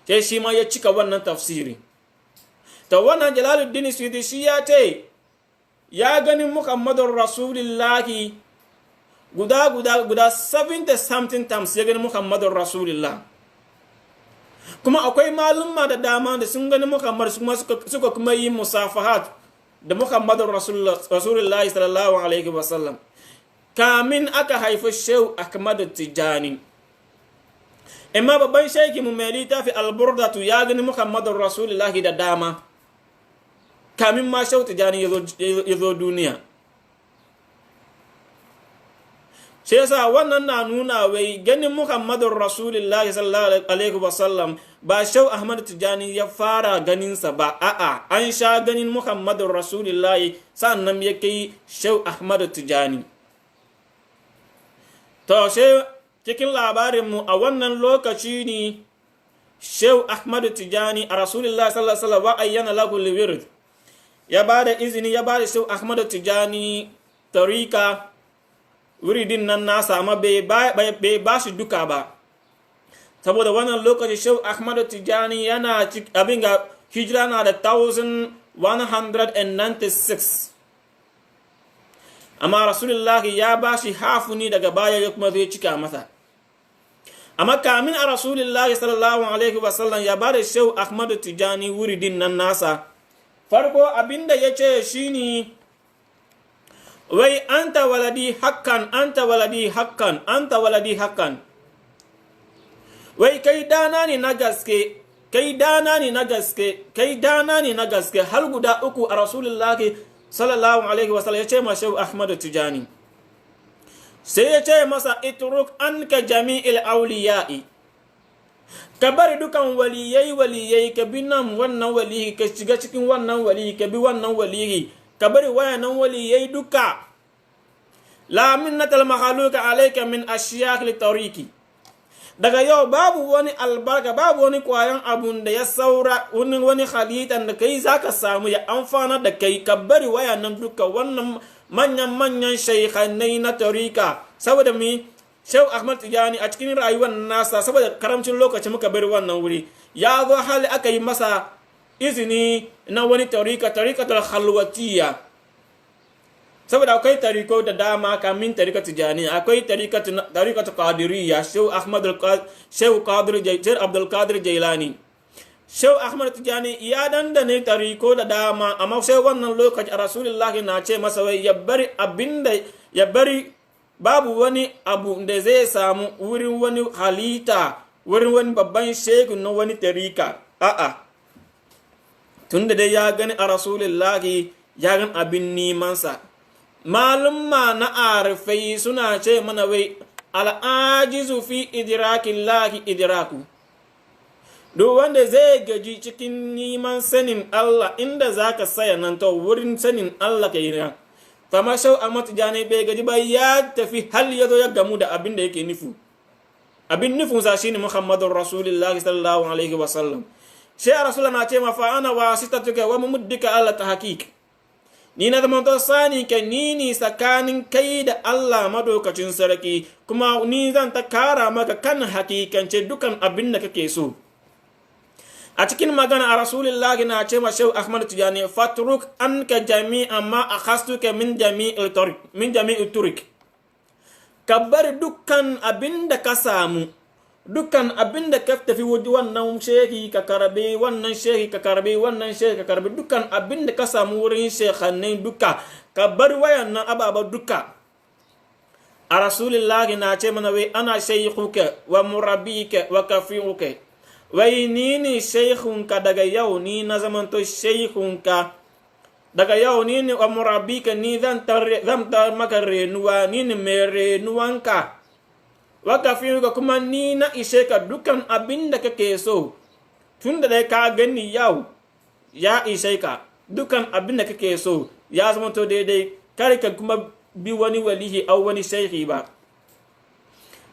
A: sai shi ma ya cika wannan tafsiri. ta wannan Jalaluddin Suyuti shi ya ce ya gani Muhammadur Rasulullahi guda 70 something times ya gani Muhammadur Rasulullah. kuma akwai malumma da dama da sun gani Muhammad suka kuma yi musafahat da Muhammadur Rasulullah sallallahu alaihi wasallam kamin aka haifi Shehu Ahmadu Tijani. amma babban shaiki mu mai littafi Al-Burdatu ya gani Muhammadur Rasulullah da dama kamin ma Shehu Tijani ya zo duniya. sai yasa wannan na nuna wai ganin Muhammadur Rasulullahi sallallahu alaihi wasallam ba Shehu Ahmad Tijani ya fara ganinsa ba, a'a an sha ganin Muhammadur Rasulullahi sannan ya kai Shehu Ahmad Tijani. to she cikin labarinmu a wannan lokaci ne Shehu Ahmadu Tijani a Rasulullah sallallahu alaihi wasallam wa ayyana lahu al-wird, ya bada izini, ya bada Shehu Ahmadu Tijani tarika wuridin nan nasa, amma bai ba shi duka ba, saboda wannan lokaci Shehu Ahmadu Tijani yana abin ga hijira na da 1196, amma Rasulullah ya ba shi hafuni daga baya ya kuma zai cika masa. Amma kamin a Rasulullah sallallahu alaihi wasallam ya ba da Shehu Ahmadu Tijani wuridin nan nasa, farko abinda ya ce shi ne, wai anta waladi hakkan, anta waladi hakkan, anta waladi hakkan, wai kai dana ne na gaske, kai dana ne na gaske, kai dana ne na gaske, har guda uku a Rasulullah sallallahu alaihi wasallam ya ce ma Shehu Ahmadu Tijani. Sai ya ce masa, itruk anka jami'il auliya'i, ka bari dukan waliyai ka bi nan wannan waliyi, ka shiga cikin wannan waliyi, ka bi wannan waliyi, ka bari wayannan waliyai duka. La minnatal mahaluka alayka min ashyaq li tariqi, daga yau babu wani albarka, babu wani kwayan abun da ya saura, wani halittan da kai zaka samu ya amfana da kai, ka bari wayannan duka, wannan manyan shaykhanai na tarika. Saboda mi Shehu Ahmad Tijani a cikin rayuwar nasa, saboda karamcin lokaci muka bari wannan wuri, ya zo hali aka yi masa izini na wani tarikatul khalwatiyya, saboda akwai tariko da dama kamin tarika Tijani, akwai tarikatu qadiriyya, Shehu Abdul Qadir Jailani. Shehu Ahmad Tijani ya dandane tariko da dama, amma sai wannan lokaci a Rasulullah na ce masa wai ya bari babu wani abu da zai samu wurin wani halitta, wurin wani babban shehu na wani tarika. A'a, tunda dai ya gani a Rasulullah, ya gani abin nemansa. Malumma na arifai suna ce mana wai al'ajizu fi idrakillahi idraku, duk wanda zai gaji cikin neman sanin Allah, inda zaka saya nan to wurin sanin Allah ka yi nan. Fama Shehu Ahmad Tijani bai gaji ba, ya tafi hal ya zo ya gamu da abin da yake nufu. Abin nufinsa shine Muhammadur Rasulullah sallallahu alaihi wasallam. Sai Rasulullah na ce ma fa ana wasitatuka wa mumuddika ala tahqiq, ni na zama to sani ka ni tsakanin kai da Allah madokacin sarki, kuma ni zan ta kara maka kan hakikance dukan abin da kake so. A cikin magana a Rasulullah na ce ma Shehu Ahmad Tijani, fatruk anka jami'a ma akhastuka min jami'il turik, ka bar dukkan abinda ka samu, dukkan abinda ka tafi wuji wannan shehi ka karbe, wannan shehi ka karbe, wannan shehi ka karbe, dukkan abinda ka samu wurin shekhannai duka, ka bar wayannan ababa duka. A Rasulullah na ce mana wai ana shaykhuka wa murabbika wa kafiruka, wai ni ne shaikhunka daga yau, ni na zamanto shaikhunka daga yau, ni ne wa murabbika, ni zan ta maka renuwa, ni ne mai renuwanka, wa kafiruka, kuma ni na ishe ka dukan abin da kake so. Tun da dai ka gani yau, ya ishe ka dukan abin da kake so, ya zamanto daidai, kar ka kuma bi wani walihi au wani shaikhi ba.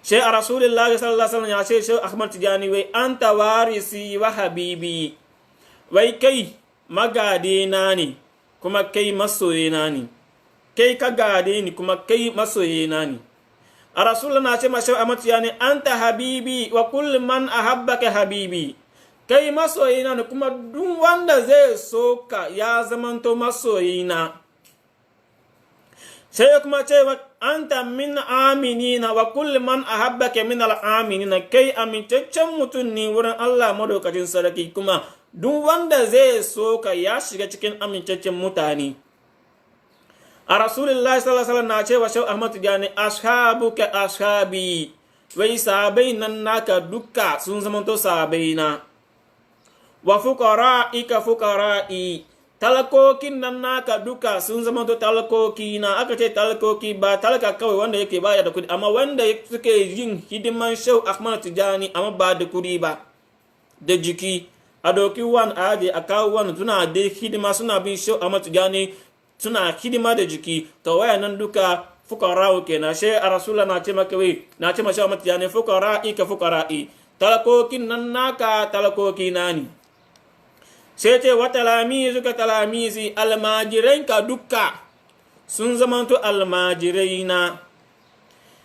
A: Sai a Rasulullah sallallahu alaihi wasallam ya ce Shehu Ahmad Tijani wai anta warisi wa habibi, wai kai magadena ne kuma kai masoyina ne, kai ka gade ni kuma kai masoyina ne. A Rasulullah na ce ma Shehu Ahmad Tijani anta habibi wa kullu man ahabbaka habibi, kai masoyina ne kuma duk wanda zai so ka ya zamanto masoyina. Sai kuma ce anta min aminina wa kullu man ahabbaka min al-aminina, kai amintaccen mutum ne wurin Allah madaukakin sarki, kuma duk wanda zai so ka ya shiga cikin amintaccen mutane. A Rasulullah sallallahu alaihi wasallam na ce wa Shehu Ahmad Tijani ashabuka ashabi, wai sahabai nan naka duka sun zamanto sahabaina. Wa fuqara'ika fuqara'i, talakokin nan naka duka sun zama to talakoki na. Aka ce talakoki ba talaka kawai wanda yake baya da kudi, amma wanda suke yin hidiman Shehu Ahmad Tijani amma ba da kudi ba, da jiki. A doki wani aje a kawo wani suna da hidima, suna bin Shehu Ahmad Tijani, suna hidima da jiki. To wayannan duka fuqara kenan she a rasulullah na ce maka wai na ce masha Ahmad Tijani fuqara'i ka fuqara'i talakokin nan naka talakoki nani sai ce wa talamizu ka talamizi almajirai ka dukka sun zamanto almajirai na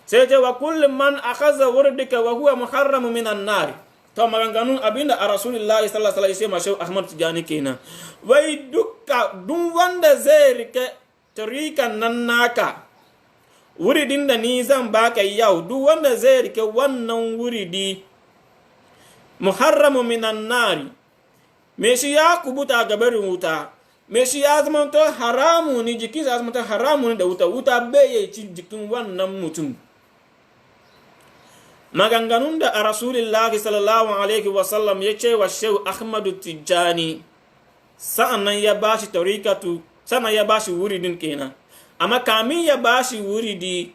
A: sai ce wa kullum man akhadha wurdika wa huwa muharram minan nar to maganganun abinda a rasulullahi sallallahu alaihi wasallam sai Ahmad Tijani kenan wai dukka duk wanda zai rike tarikan nan naka wuridin da ni zan baka yau duk wanda zai rike wannan wuridi muharramu minan nari me shi ya kubuta gabarin wuta me shi ya zama to haramu ni jikin ya zama to haramu ni da wuta bai ci jikin wannan mutum maganganun da a rasulullahi sallallahu alaihi wasallam ya ce wa shehu Ahmadu Tijani sa'annan ya bashi tarikatu sannan ya bashi wuridin kenan amma kamin ya bashi wuridi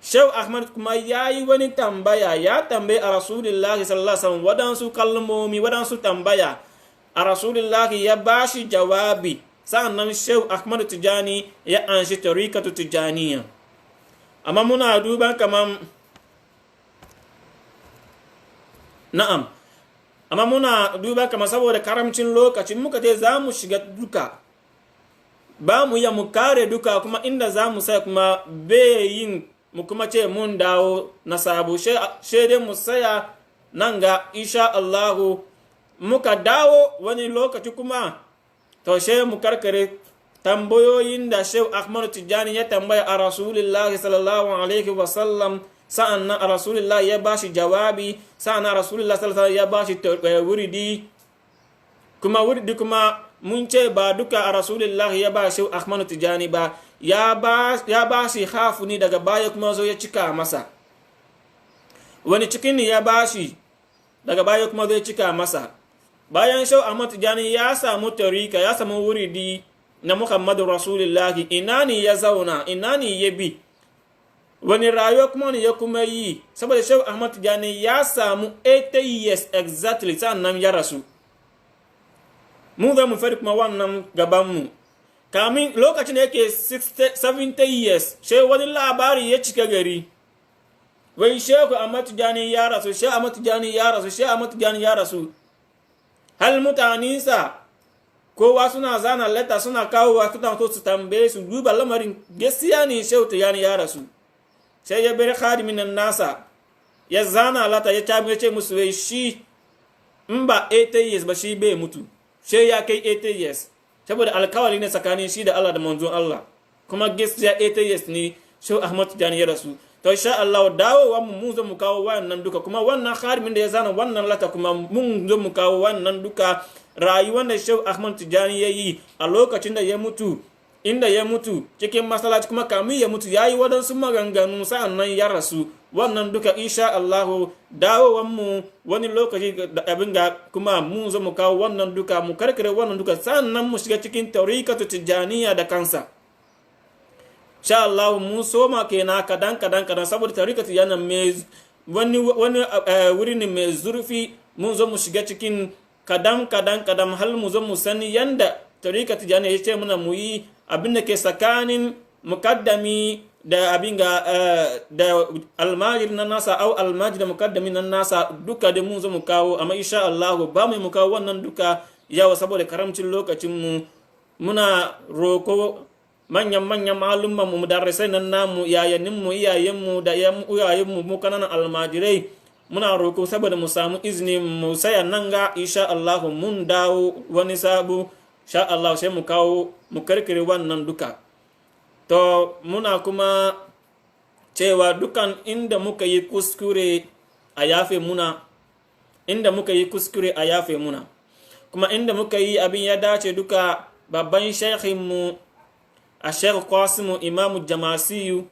A: shehu Ahmad kuma ya yi wani tambaya ya tambaye a rasulullahi sallallahu alaihi wasallam wadansu kalmomi wadansu tambaya a rasulullahi ya bashi jawabi sa'annan shehu Ahmad Tijani ya anshi tarikatu Tijaniya amma muna duban kaman na'am amma muna duba kamar saboda karamcin lokacin muka ce za mu shiga duka ba mu ya mu kare duka kuma inda za mu sai kuma bayin mu kuma ce mun dawo na sabu dai mu saya nan ga insha Allahu muka dawo wani lokaci kuma to mu karkare tambayoyin da Shehu Ahmad Tijani ya tambaya a Rasulullahi sallallahu alaihi wasallam sa'an nan a rasulullah ya ba shi jawabi sa'an nan rasulullah sallallahu ya ba shi wuridi kuma mun ce ba duka a rasulullah ya ba shi Ahmad Tijani ba ya ba shi hafuni daga baya kuma zo ya cika masa wani cikin ya ba shi daga baya kuma zo ya cika masa bayan Shehu Ahmad Tijani ya samu tarika ya samu wuridi na Muhammadu rasulullah ina ne ya zauna ina ne ya bi wani rayuwa kuma ne ya kuma yi saboda Shehu Ahmad Tijani ya samu 80 years exactly sannan ya rasu mu za mu fari kuma wannan gabanmu kamin lokacin da yake 70 years Shehu wani labari ya cika gari wai Shehu Ahmad Tijani ya rasu Shehu Ahmad Tijani ya rasu Shehu Ahmad Tijani ya rasu hal mutanisa kowa suna zana letta suna kawo wa suna so su tambaye su duba lamarin gaskiya ne Shehu Tijani ya rasu sai ya bari khadimin nan nasa ya zana lata ya tabi ya ce musu wai shi in ba 80 years ba shi bai mutu sai ya kai 80 years saboda alkawari ne tsakanin shi da Allah da manzon Allah kuma gaskiya 80 years ne Shehu Ahmad Tijani ya rasu to insha Allah dawowa mu zo mu kawo wannan duka kuma wannan khadimin da ya zana wannan lata kuma mun zo mu kawo wannan duka rayuwar da Shehu Ahmad Tijani ya yi a lokacin da ya mutu inda ya mutu cikin masallaci kuma kamin ya mutu yayi wadansu maganganu sa'annan ya rasu wannan duka insha Allah dawowan mu wani lokaci da abin ga kuma mu zo mu kawo wannan duka mu karkare wannan duka sa'annan mu shiga cikin tariqatu Tijaniya da kansa insha Allah mu soma kenan kadan saboda tariqatu Tijaniya mai wani wuri ne mai zurfi mu zo mu shiga cikin kadan hal mu zo mu sani yanda tariqatu Tijaniya ya ce muna mu yi abin da ke tsakanin mukaddami da abin ga da almajir na nasa au almajir da mukaddami na nasa duka da mun zo mu kawo amma insha Allah ba mu kawo wannan duka yawa saboda karamcin lokacin mu muna roko manyan malumman mu mudarrisai nan namu yayanin mu iyayen mu da iyayen mu kananan almajirai muna roko saboda mu samu izini mu saya nan ga insha Allah mun dawo wani sabu sha Allah sai mu kawo mu karkare wannan duka to muna kuma cewa dukan inda muka yi kuskure a yafe muna kuma inda muka yi abin ya dace duka babban shekhinmu a Sheikh Qasimu Imamu Jamasiyu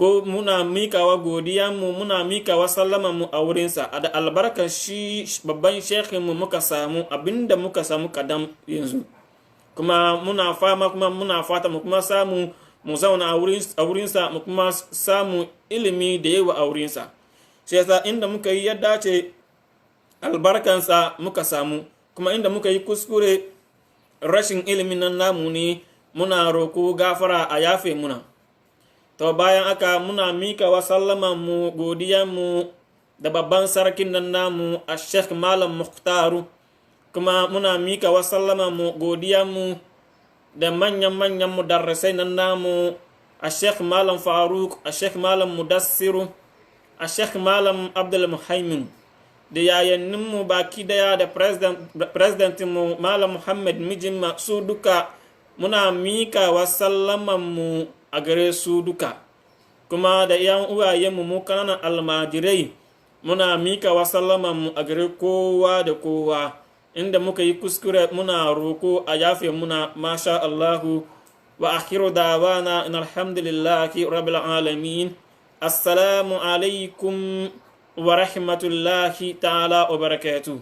A: ko muna mikawa godiyanmu muna mikawa sallamanmu a wurinsa a da albarkar shi babban shekhinmu muka samu abinda muka samu kadam yanzu kuma muna fama kuma muna fata mu kuma samu mu zauna a wurinsa mu kuma samu ilimi da yawa a wurinsa sai yasa inda muka yi ya dace albarkansa muka samu kuma inda muka yi kuskure rashin ilimin nan namu ne muna roko gafara a yafe muna to bayan aka muna mika wa sallaman mu godiyan mu da babban sarkin nan namu a Sheikh Malam Mukhtaru, kuma muna mika wa sallaman mu godiyan mu da manyan mudarrisai nan namu a Sheikh Malam Faruk, a Sheikh Malam Mudassiru, a Sheikh Malam Abdul Muhaimin, da yayanninmu baki daya da presidentinmu Malam Muhammad Mijimma, su duka muna mika wa sallamanmu a gare su duka, kuma da yan uwayenmu mu kananan almajirai muna mika wa sallamanmu a gare kowa da kowa. Inda muka yi kuskure muna roko a yafe muna, masha Allahu. Wa akhiru dawana in alhamdulillahi rabbil alamin. Assalamu alaikum wa rahmatullahi ta'ala wa barakatuh.